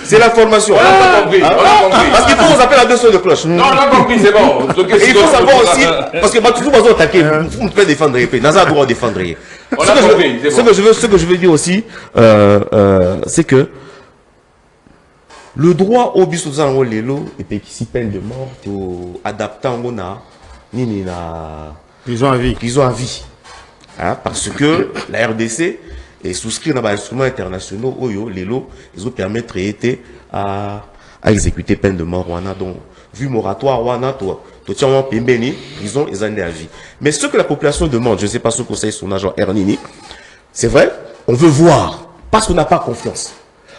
C'est l'information. On a compris. Parce qu'il faut nous appeler à 2 sons de cloche. Non, on a compris, c'est bon. Et il faut savoir aussi, parce que toujours besoin d'attaquer, on peut défendre réalité. Nous avons défendre réalité. Ce que je veux dire aussi, c'est que le droit au bis aux lelo et puis qui peine de mort pour adapter on a ni na prison à vie. Prison à vie. Hein, parce que la RDC est souscrit dans les instruments internationaux oyo lelo ils ont permettre à exécuter peine de mort wana donc vu moratoire wana to tiens en pembeni prison et années à vie. Mais ce que la population demande, je ne sais pas ce conseil son agent Ernini, c'est vrai, on veut voir parce qu'on n'a pas confiance.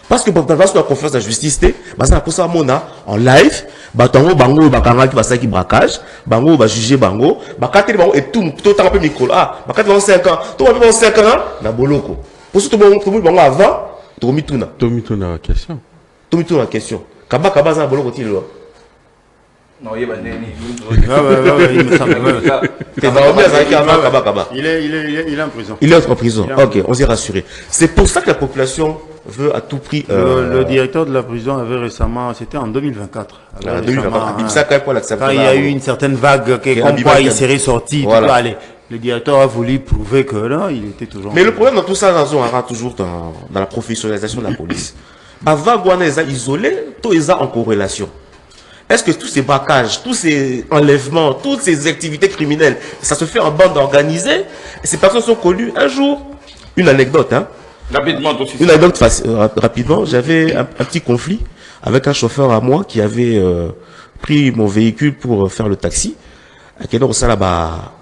Parce que pour parce qu'on a confiance dans la justice, bah ça pour ça mona en live, bah tango bango bah kanga qui passe qui braquage, bango bah juger bango, bah kater bango et tout temps un peu micro ah, bah 5 ans, tout va 5 ans na boloko. Pour ce tout bango avant, tomi tuna la question. Tomi tuna la question. Kaba za boloko ti lo. Non, il va neni. Il est en prison. Il est en prison. Ok, on s'est rassuré. C'est pour ça que la population veut à tout prix. Le directeur de la prison avait récemment, c'était en 2024. Quand il y a eu une certaine vague, comme quoi il serait sorti. Voilà. Le directeur a voulu prouver que là, il était toujours. Mais le problème dans tout ça, on aura toujours dans la professionnalisation de la police. Vague, on est isolé, tout est en corrélation. Est-ce que tous ces braquages, tous ces enlèvements, toutes ces activités criminelles, ça se fait en bande organisée et ces personnes sont connues un jour? Une anecdote, hein? Rapidement, aussi. Une anecdote rapidement. J'avais un petit conflit avec un chauffeur à moi qui avait pris mon véhicule pour faire le taxi. À quel moment ça là-bas,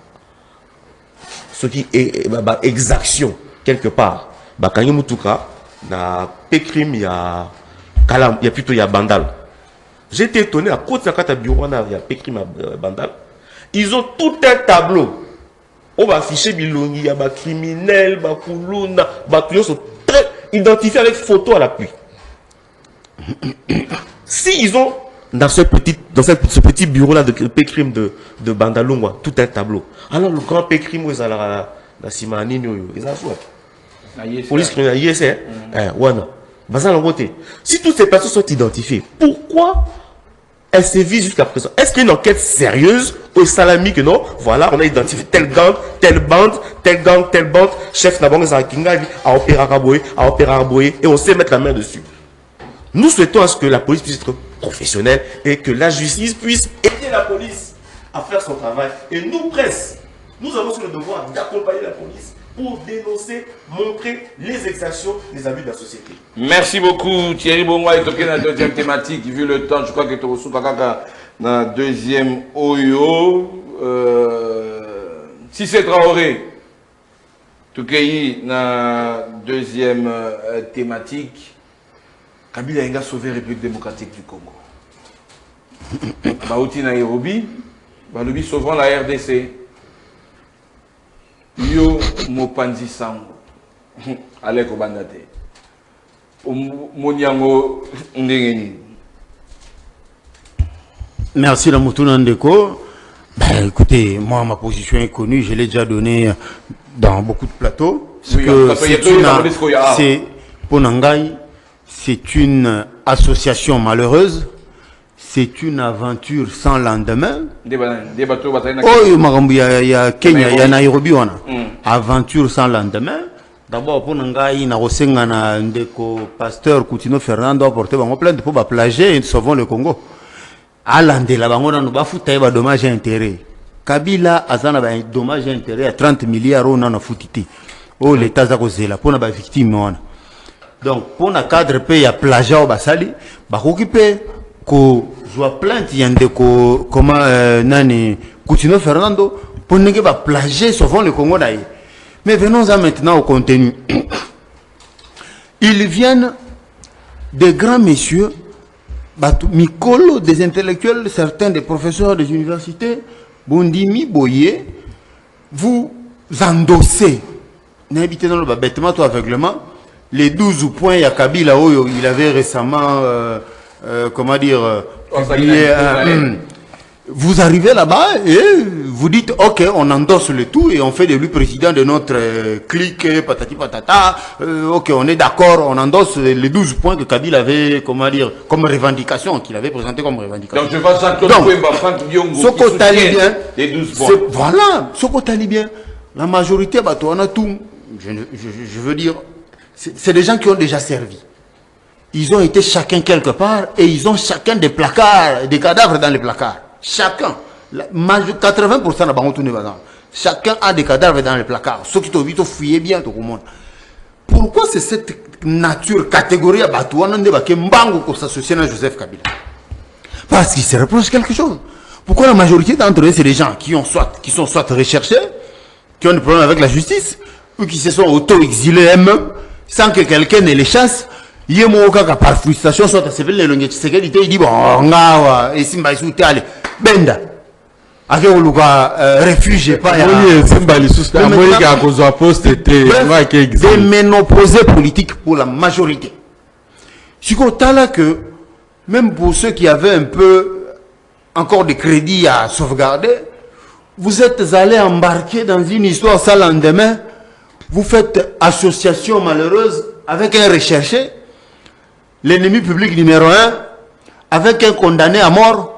ce qui est exaction quelque part. Quand il y a na Pécrim, il y a plutôt il y a Bandal. J'étais étonné à côté de la bureau, il y a Pécrim Bandal. Ils ont tout un tableau. On va afficher Bilongi, il y a des criminels, des Koulouna, des clients sont très identifiés avec photo à l'appui. Si ils ont dans ce petit bureau là de Pécrim de Bandalungwa tout un tableau. Alors le grand Pécrim où ils ont la Simani, ils ont joué. Police criminelle, ISR, Wana. Si toutes ces personnes sont identifiées, pourquoi elles se visent jusqu'à présent? Est-ce qu'il y a une enquête sérieuse au salami que non? Voilà, on a identifié telle gang, telle bande, telle gang, telle bande, chef Nabang Zakinga à opérer à opérer et on sait mettre la main dessus. Nous souhaitons à ce que la police puisse être professionnelle et que la justice puisse aider la police à faire son travail. Et nous, presse, nous avons le devoir d'accompagner la police pour dénoncer, montrer les exactions, les abus de la société. Merci beaucoup Thierry Bongwa et toqué dans la deuxième thématique. Vu le temps, je crois que tu as reçu dans la deuxième Oyo. Si c'est Traoré, tu dans la deuxième thématique, Kabila a sauvé la République démocratique du Congo. Baouti Nairobi, Balobi sauvant la RDC. Yo Mopanzi Sango. Allez, Kobandate. Moniango Ndengeni. Merci Lamoutounan Ndeko. Écoutez, moi ma position est connue, je l'ai déjà donnée dans beaucoup de plateaux. C'est une association malheureuse, c'est une aventure sans lendemain. Oh, il y a Kenya, il y a Nairobi, aventure sans lendemain. D'abord, pour Nangai, il y a un pasteur Coutinho Fernando a porté plainte pour plager et sauvons le Congo. Alande la bango na ba futa ba dommage intérêt. Kabila azana ba dommage intérêt à 30 milliards on na futiti. Oh l'état za kozela pour na ba victime wana. Donc pour na cadre pe ya plagiat au basali ba kokipe ko joa plainte yande ko comment nani Coutinho Fernando pour nenge ba plagier sauvons le Congo d'ailleurs. Mais venons-en maintenant au contenu. Ils viennent des grands messieurs Mikolo, des intellectuels, certains des professeurs des universités, Bondimi, Boye, vous endossez, n'habitez dans le bêtement tout aveuglement, les 12 points, il y a Kabila, il avait récemment, comment dire, publié vous arrivez là-bas et vous dites, ok, on endosse le tout et on fait de lui président de notre clique, patati patata, ok, on est d'accord, on endosse les 12 points que Kabila avait, comment dire, comme revendication, qu'il avait présenté comme revendication. Donc je vois Jean-Claude Kwemba, Franck Diongo, qui soutient les 12 points. Voilà, ce qu'on t'a dit bien, la majorité, bah, on a tout, je veux dire, c'est des gens qui ont déjà servi. Ils ont été chacun quelque part et ils ont chacun des placards, des cadavres dans les placards. Chacun. 80% de bango tourne bazan. Chacun a des cadavres dans les placards. Ceux qui t'ont vu, t'ont fouillé bien tout le monde. Pourquoi c'est cette nature, catégorie à Batouan, qui mbango pour s'associer à Joseph Kabila? Parce qu'ils se reprochent quelque chose. Pourquoi la majorité d'entre eux, c'est des gens qui sont soit recherchés, qui ont des problèmes avec la justice, ou qui se sont auto-exilés eux-mêmes, sans que quelqu'un ne les chasse. Il y a mon cas par frustration, soit à s'appeler le il dit bon, on a et Simba Soutale, Benda. Avec un réfugié, pas des ménopausés politiques pour la majorité. Je crois que même pour ceux qui avaient un peu encore de crédit à sauvegarder, vous êtes allés embarquer dans une histoire sans lendemain. Vous faites association malheureuse avec un recherché, l'ennemi public numéro 1, avec un condamné à mort.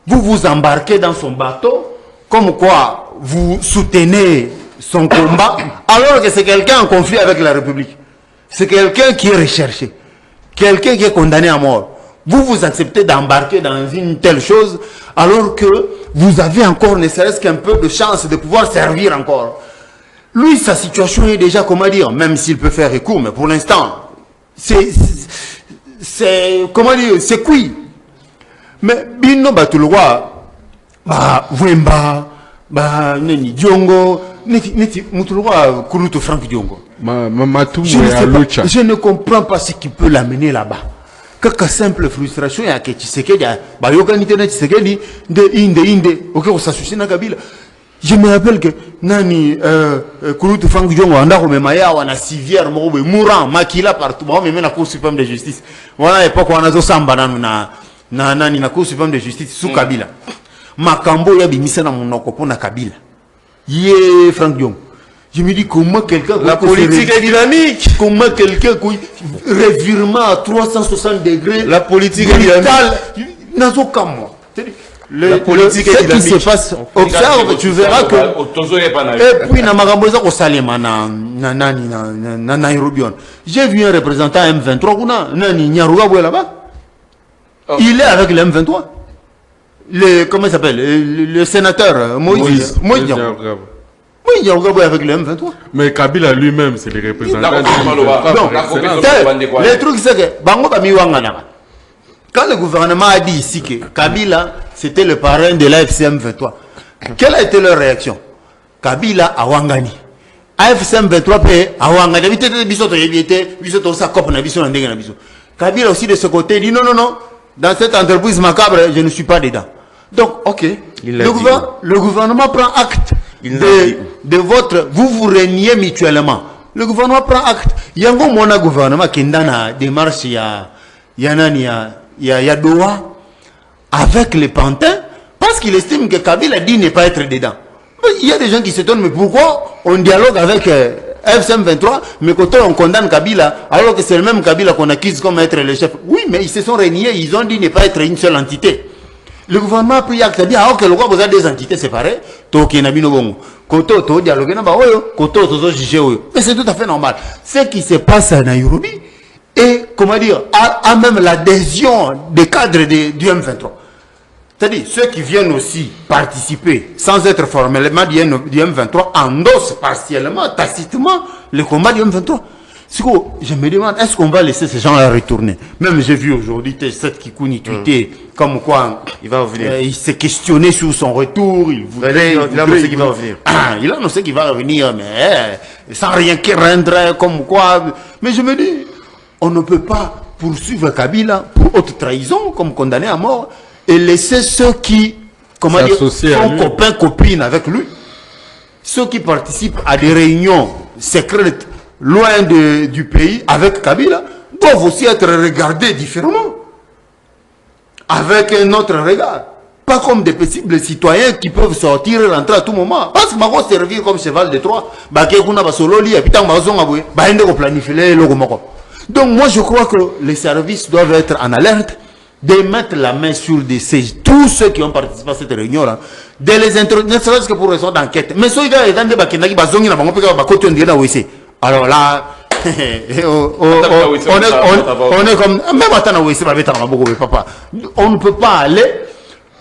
Vous vous embarquez dans son bateau, comme quoi vous soutenez son combat, alors que c'est quelqu'un en conflit avec la République. C'est quelqu'un qui est recherché, quelqu'un qui est condamné à mort. Vous acceptez d'embarquer dans une telle chose, alors que vous avez encore ne serait-ce qu'un peu de chance de pouvoir servir encore. Lui, sa situation est déjà, comment dire, même s'il peut faire recours, mais pour l'instant, comment dire, c'est cuit. Mais Bino Batulwa, Wemba, Neni Diongo, Mutulwa, Kuluto Franck Diongo. Je ne comprends pas ce qui peut l'amener là-bas. Quelque simple frustration, il y a que Tshisekedi, Tshisekedi, Inde, ok, on s'associe à Kabila. Je me rappelle que Nani Kulutu Franck Diongo anda komemaya wana civière mobe mourant makila partout ba même la Cour suprême de justice. Voilà époque wana zo samba na nani na Cour suprême de justice sous Kabila. Makambo ya bimisa na monoko pona Kabila. Yé Franck Diongo. Je me dis comment quelqu'un la politique est dynamique. Comment quelqu'un revirement à 360 degrés. La politique est dynamique. Nazo comme la politique est dynamique. Ce qui se passe, observe, tu verras que. Et puis, na Nairobi, j'ai vu un représentant M23, Nani Nyaruga là-bas. Il est avec le M23. Comment il s'appelle? Le sénateur Moïse. Moïse Nyaruga avec le M23. Mais Kabila lui-même, c'est le représentant. Le truc, c'est que Bango Bamiwanga. Quand le gouvernement a dit ici que Kabila, c'était le parrain de l'AFCM 23, quelle a été leur réaction? Kabila a Wangani. AFCM 23 a Wangani. Kabila aussi de ce côté dit non, dans cette entreprise macabre, je ne suis pas dedans. Donc, ok. Le gouvernement prend acte de votre. Vous régnez mutuellement. Le gouvernement prend acte. Il y a un gouvernement qui est dans la démarche, il y a Doha avec les pantins parce qu'il estime que Kabila dit ne pas être dedans. Il y a des gens qui s'étonnent, mais pourquoi on dialogue avec FCM 23, mais quand on condamne Kabila, alors que c'est le même Kabila qu'on accuse comme être le chef? Oui, mais ils se sont réunis, ils ont dit ne pas être une seule entité. Le gouvernement a pris acte, a dit, ah ok, le roi, vous avez des entités séparées, mais c'est tout à fait normal. Ce qui se passe à Nairobi, et, comment dire, a même l'adhésion des cadres du M23. C'est-à-dire, ceux qui viennent aussi participer, sans être formellement du M23, endossent partiellement, tacitement, le combat du M23. Je me demande, est-ce qu'on va laisser ces gens-là retourner? Même j'ai vu aujourd'hui T7 Kikouni tweeter, comme quoi il va revenir. Il s'est questionné sur son retour. Il a annoncé qu'il va revenir. Il a annoncé qu'il va revenir, mais sans rien qui rendre, comme quoi. Mais je me dis, on ne peut pas poursuivre Kabila pour haute trahison, comme condamné à mort, et laisser ceux qui, comment dire, sont copains, copines avec lui, ceux qui participent à des réunions secrètes loin du pays avec Kabila, doivent aussi être regardés différemment, avec un autre regard. Pas comme des petits citoyens qui peuvent sortir et rentrer à tout moment. Parce que je vais servir comme cheval de Troie. Donc moi je crois que les services doivent être en alerte, de mettre la main sur tous ceux qui ont participé à cette réunion-là, de les introduire, ne serait-ce que pour raison d'enquête. Mais ceux qui alors là, on est comme... Même papa. On ne peut pas aller,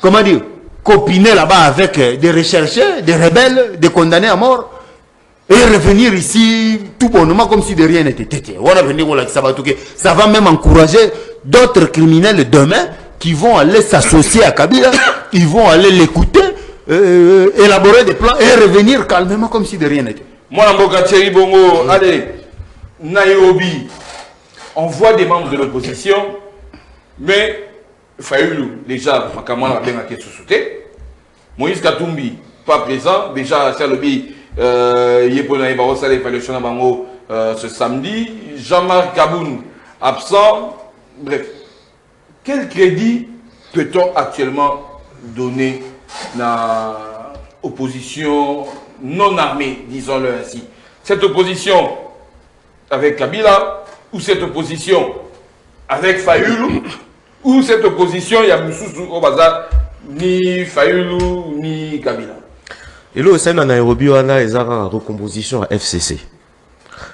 comment dire, copiner là-bas avec des recherchés, des rebelles, des condamnés à mort, et revenir ici tout bonnement comme si de rien n'était. Ça va même encourager d'autres criminels demain qui vont aller s'associer à Kabila, ils vont aller l'écouter, élaborer des plans et revenir calmement comme si de rien n'était. Moi, Thierry Bongo, allez, Nairobi, on voit des membres de l'opposition, mais Fayoulou, déjà, Makamala a bien sauté. Moïse Katumbi, pas présent, déjà, Salobi, Yepona Ibarosa, l'évaluation ce samedi. Jean-Marc Kaboun, absent. Bref, quel crédit peut-on actuellement donner à l'opposition non armée, disons-le ainsi? Cette opposition avec Kabila, ou cette opposition avec Fayoulou, ou cette opposition, il y a Moussou au bazar, ni Fayoulou, ni Kabila. Et là, au sein de Nairobi, on a une recomposition à FCC.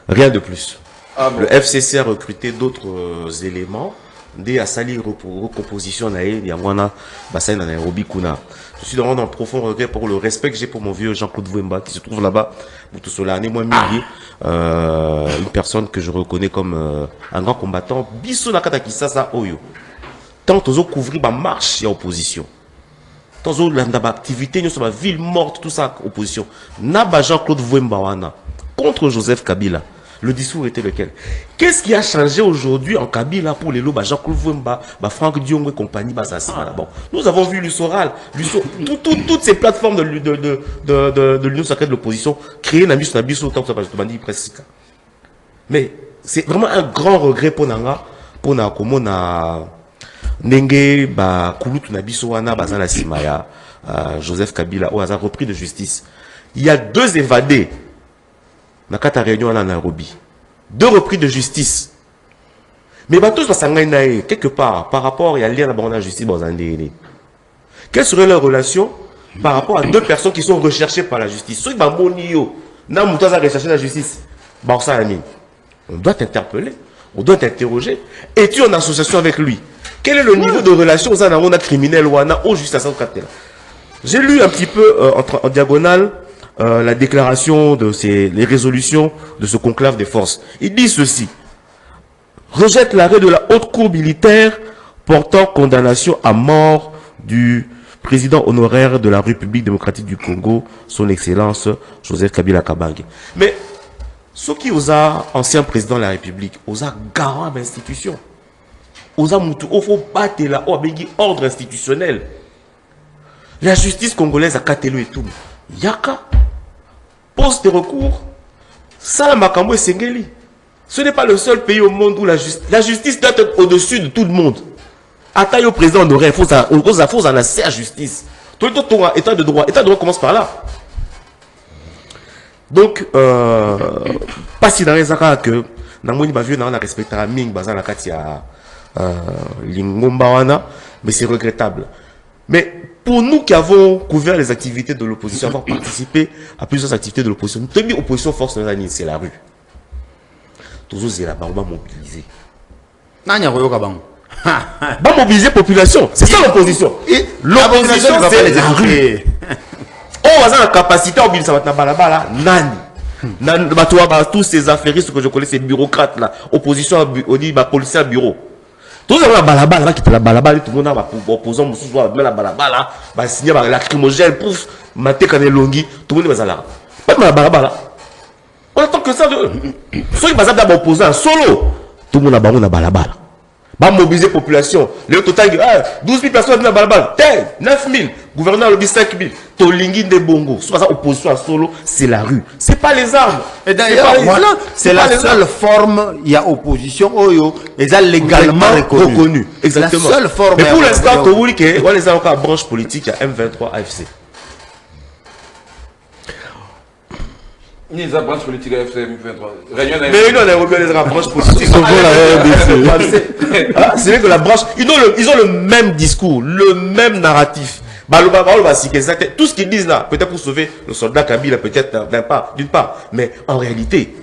Rien de plus. Ah bon. Le FCC a recruté d'autres éléments. Dès à salir recomposition, il y a un Nairobi Kuna. Je suis dans un profond regret pour le respect que j'ai pour mon vieux Jean-Claude Vouemba qui se trouve là-bas. Une personne que je reconnais comme un grand combattant. Bisso Nakata Kisasa Oyo. Tant aux autres couvrir ma marche, il y a opposition. Tant aux autres activités, nous sommes à ville morte, tout ça, opposition. Naba Jean-Claude Vouemba contre Joseph Kabila. Le discours était lequel? Qu'est-ce qui a changé aujourd'hui en Kabila pour les lots, Jean-Claude Vouemba, Franck Diongo et compagnie, bon. Nous avons vu l'Ussoral, toutes ces plateformes de l'Union sacrée de l'opposition créer Nabiso autant que ça va dire presque. Mais c'est vraiment un grand regret pour Nanga, pour Nakomona Nenge, Kulutu Nabiso Wana, Bazana Simaya, Joseph Kabila, au hasard repris de justice. Il y a 2 évadés. Nakata réunion à Nairobi. 2 repris de justice. Mais tous quelque part, par rapport à lien à la justice, quelle serait leur relation par rapport à 2 personnes qui sont recherchées par la justice? Ceux qui ont recherché la justice, on doit t'interpeller, on doit t'interroger. Es-tu en association avec lui? Quel est le niveau de relation aux ananas criminels ou aux justice? J'ai lu un petit peu en diagonale la déclaration de les résolutions de ce conclave des forces. Il dit ceci: rejette l'arrêt de la haute cour militaire portant condamnation à mort du président honoraire de la République démocratique du Congo, son excellence Joseph Kabila Kabange. Mais ce qui osa ancien président de la République, osa garant de l'institution, osa moutou, il faut battre la ordre institutionnel. La justice congolaise a Katelo et tout. Yaka pose des recours. Ça, Makambo et Sengeli. Ce n'est pas le seul pays au monde où la justice doit être au-dessus de tout le monde. Attaque au président honoraire, il faut en assez à justice. Tout le temps, état de droit commence par là. Donc, pas si dans les cas que Namoni Bavio n'a respecté la Ming, Bazan Katia Lingombawana, mais c'est regrettable. Mais pour nous qui avons couvert les activités de l'opposition, avoir participé à plusieurs activités de l'opposition, nous tenons opposition force, c'est la rue. Toujours c'est là-bas, on va mobiliser. Va mobiliser la population, c'est ça l'opposition. L'opposition, c'est la rue. On a la capacité à mobiliser la balabala, nani. Tous ces affairistes que je connais, ces bureaucrates là, opposition, on dit, policier à bureau. Tout le monde a la balabala, qui fait la balabala, tout le monde a opposant, la balabala, signer la lacrymogène, pouf, maté kanelongi, tout le monde est là. Pas de la balabala. On attend que ça de eux. Ceux qui sont opposants, solo, tout le monde a la balabala. Va mobiliser la population. Le total, 12 000 personnes dans Balabal. 9 000. Gouverneur le 5 000. Tolingi de Bongo. Soit ça, opposition à solo, c'est la rue. C'est pas les armes. Et d'ailleurs, voilà, c'est la seule forme, il y a opposition, et ça légalement reconnu. Exactement. La seule forme. Mais pour l'instant, tu vois que on les a encore branche politique, il y a M23 AFC. Ni les branches politiques à FCM 23. Mais non, on a les branches politiques. C'est vrai que la branche, ils ont le même discours, le même narratif. Tout ce qu'ils disent là, peut-être pour sauver le soldat Kabila, peut-être d'une part. Mais en réalité,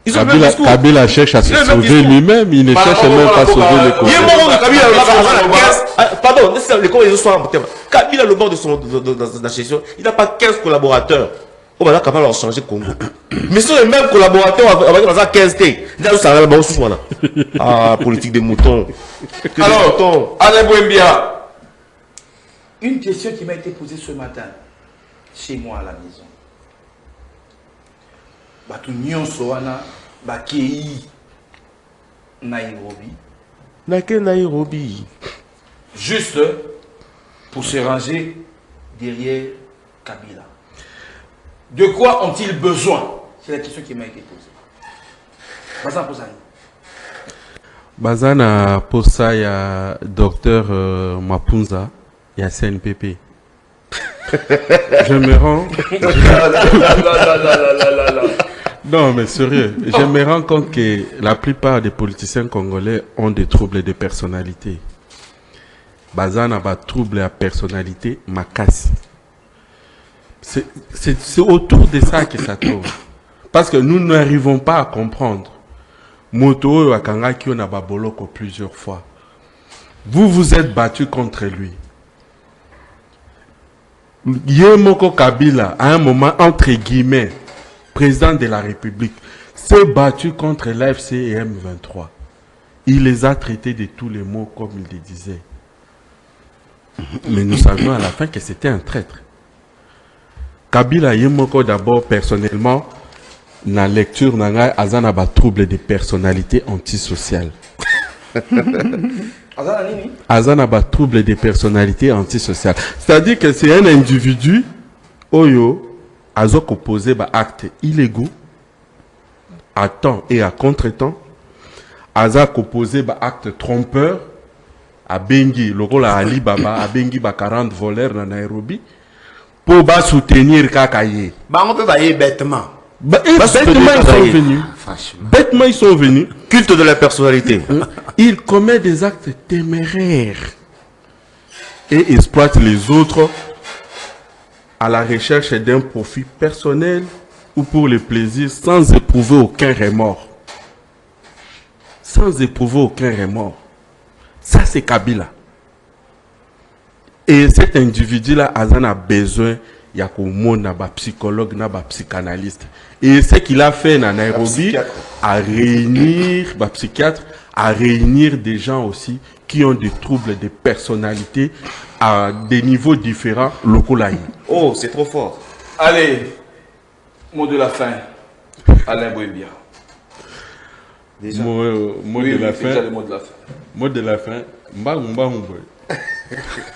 ils ont le même discours. Kabila cherche à se sauver lui-même, il ne cherche même pas à sauver le Congo. Pardon, les Congolais sont en terme. Kabila, le bord de la gestion, il n'a pas 15 collaborateurs. On va capable de changer Congo. Mais sur les mêmes collaborateurs avec 15 T. Ah, politique des moutons. Alors, Alain Bouembia, une question qui m'a été posée ce matin chez moi à la maison. Batu nyonso wana bakei Nairobi. Juste pour se ranger derrière Kabila. De quoi ont-ils besoin? C'est la question qui m'a été posée. Bazan Posani. Bazana Posa, il y a docteur Mapunza, il y a CNPP. Je me rends. Non, mais sérieux, je me rends compte que la plupart des politiciens congolais ont des troubles de personnalité. Bazana a trouble de personnalité, Makassi. C'est autour de ça que ça tourne. Parce que nous n'arrivons pas à comprendre. Moto Akanga qui on a baboloko plusieurs fois. Vous vous êtes battu contre lui. Yemoko Kabila, à un moment, entre guillemets, président de la République, s'est battu contre l'AFC et M23. Il les a traités de tous les mots comme il les disait. Mais nous savions à la fin que c'était un traître. Kabila Yemoko d'abord personnellement na lecture nanga azana ba trouble de personnalité antisociale. Azana ba trouble de personnalité antisociale. C'est-à-dire que c'est un individu oyo azok opposé ba actes illégaux à temps et à contre-temps. Azak opposé ba actes trompeurs à Bengi, le rôle à Ali Baba, à Bengi ba 40 voleurs dans Nairobi. Pour soutenir Kakaye. On peut bailler bêtement. Bêtement, ils sont venus. Bêtement, ils sont venus. Culte de la personnalité. Ils commettent des actes téméraires et exploitent les autres à la recherche d'un profit personnel ou pour le plaisir sans éprouver aucun remords. Sans éprouver aucun remords. Ça, c'est Kabila. Et cet individu-là, Azan a besoin, il y a un psychologue, un psychanalyste. Et ce qu'il a fait en Nairobi, à réunir, psychiatre, à réunir des gens aussi qui ont des troubles de personnalité à des niveaux différents locaux là. Oh, c'est trop fort. Allez, mot de la fin, Alain Bouembia. Mot de la fin. Déjà le mot de la fin. Mot de la fin.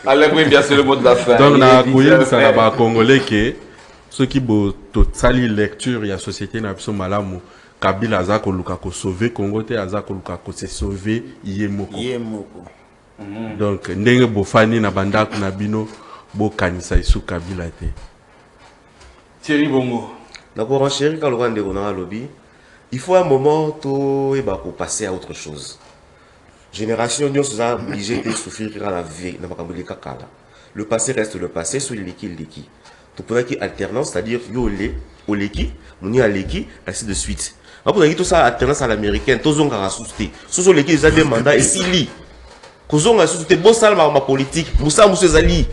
Alain Bouembia, c'est le mot de la fin. Donc, na koyeli ça na congolais que ceux qui bo sali lecture ya société na biso malamu Kabila azako luka ko sauver Congo te azako luka ko se sauver Yemoko. Donc ndenge bo fani na bandako na bino bo kanisa isu Kabila te. Thierry Bongo. D'accord, chéri quand le roi ndeko lobby, il faut un moment tout et bah pour passer à autre chose. Génération nous sommes obligés de souffrir à la vie. Le passé reste le passé, sur l'éki. Tu peux dire alternance, c'est-à-dire yo au l'éki, on y a l'éki, ainsi de suite. Après tout ça alternance à l'américaine, tous on a sousté. Sous l'éki ils ont des mandats et s'il lit. Kozon a sousté bon salle ma politique, Moussa Zali.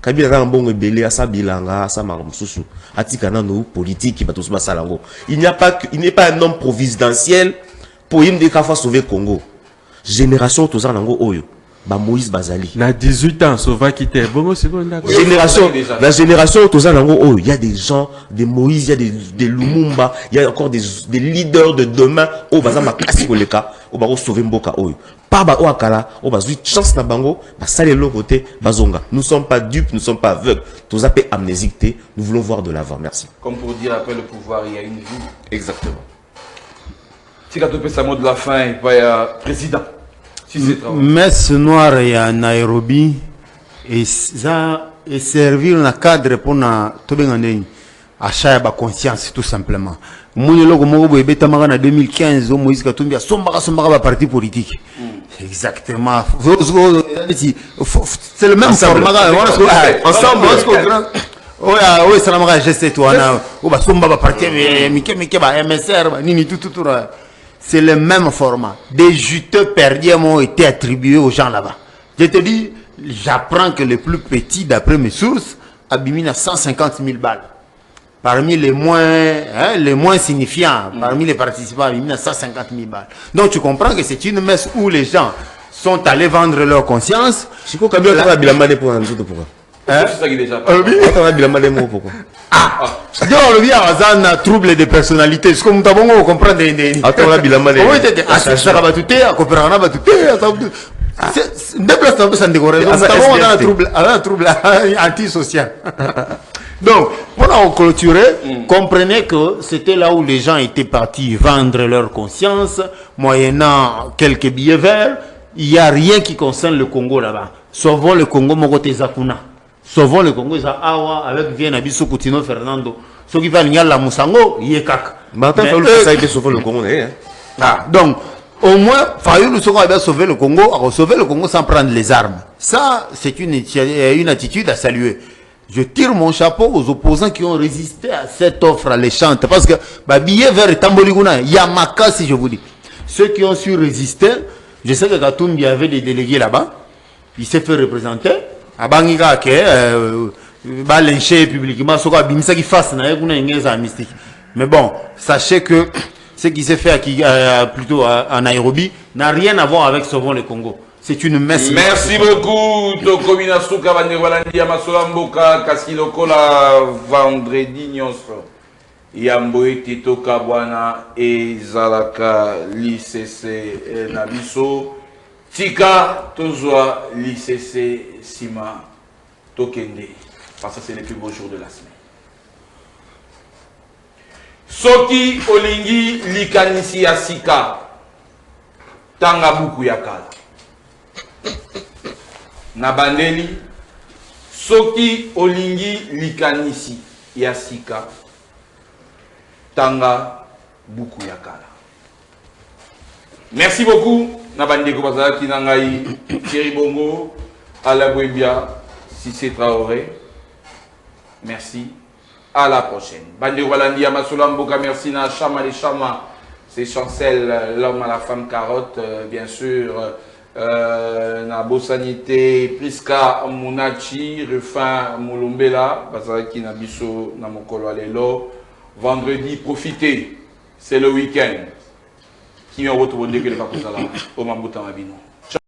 Kabila na mbongo ebele asa bilanga asa mamususu atika na no politique ba tous basalango. Il n'est pas un homme providentiel pour yim de kafa sauver Congo. Génération tous nango oyo Moïse Bazali. Na 18 ans, Sova qui était bon, c'est bon. La génération, il y a des gens, des Moïse, il y a des Lumumba, il y a encore des leaders de demain. Oh, bazama kasi koleka, oh baro sauver mboka oh. Pas ba oakala, oh bazu chance na bango, ba sale l'autre côté, bazonga. Nous sommes pas dupes, nous sommes pas aveugles. Tous appels amnésiques, nous voulons voir de l'avant. Merci. Comme pour dire après le pouvoir, il y a une vie. Exactement. Si tu as sa mot de la fin, il va y avoir président. Messe noire ya Nairobi et servir na cadre pour na tobengane achat ba conscience tout simplement. Moni loko moko boye betamaka na 2015 Moïse Katumbi a sombaka ba parti politique. Exactement. C'est le même format. Ensemble. Oui, ça n'a geste toi na o ba somba ba parti mike ba MSR ba nini tout. C'est le même format. Des juteux perdus ont été attribués aux gens là-bas. Je te dis, j'apprends que le plus petit, d'après mes sources, a bimé à 150 000 balles. Parmi les moins signifiants, parmi les participants, a bimé à 150 000 balles. Donc tu comprends que c'est une messe où les gens sont allés vendre leur conscience. C'est ça qui est déjà pas. Pourquoi? Le bien un trouble de personnalité. C'est comme tu vas comprendre. Un trouble antisocial. Donc, pour clôturer, comprenez que c'était là où les gens étaient partis vendre leur conscience, moyennant quelques billets verts. Il n'y a rien qui concerne le Congo là-bas. Sauvons le Congo, Mogote Zakuna. Sauvons le Congo, Awa, avec Vienne, Abisso, Coutinho, Fernando. Ce qui va venir la Moussango, il est cac. Ça a été sauvé le Congo. Donc, au moins, Fayou nous a bien sauvé le Congo, à sauver le Congo sans prendre les armes. Ça, c'est une attitude à saluer. Je tire mon chapeau aux opposants qui ont résisté à cette offre alléchante. Parce que, billet vers Tamboliguna, Yamaka, si je vous dis. Ceux qui ont su résister, je sais que Katumbi avait des délégués là-bas. Il s'est fait représenter. Abangiga ke ba lynché publiquement soka bimisa qui fasse na kuna ingeza mystique. Mais bon, sachez que ce qui s'est fait plutôt à Nairobi n'a rien à voir avec Sauvons le Congo. C'est une messe. Merci beaucoup. Tokomina Suka Banewalandi Amasolamboka Kasiloko la vendredi nyonso. Yamboe Tito Kabwana et Zalaka l'ICC Nabiso. Tika Tozwa l'ICC Sima Tokende. Parce que c'est les plus beaux jours de la semaine. Soki Olingi Likanisi Asika Tangabuku Yakala. Nabandeli Soki Olingi Likanisi Yasika Tanga Buku Yakala. Merci beaucoup. Nabandeko Bazala Kinangai Thierry Bongo Alain Bouembia Cissé Traoré. Merci. À la prochaine. Bandeko Balandi Amasolamboka, merci na Chama les Chama. C'est Chancel, l'homme à la femme carotte, bien sûr. Na Bosanité, Priska Munachi, Rufin Mulumbela, Bazaraki Nabiso Namokolo Alelo. Vendredi, profitez, c'est le week-end. Qui m'a retrouvé que le Bakuzala, au Mambuta Mabino.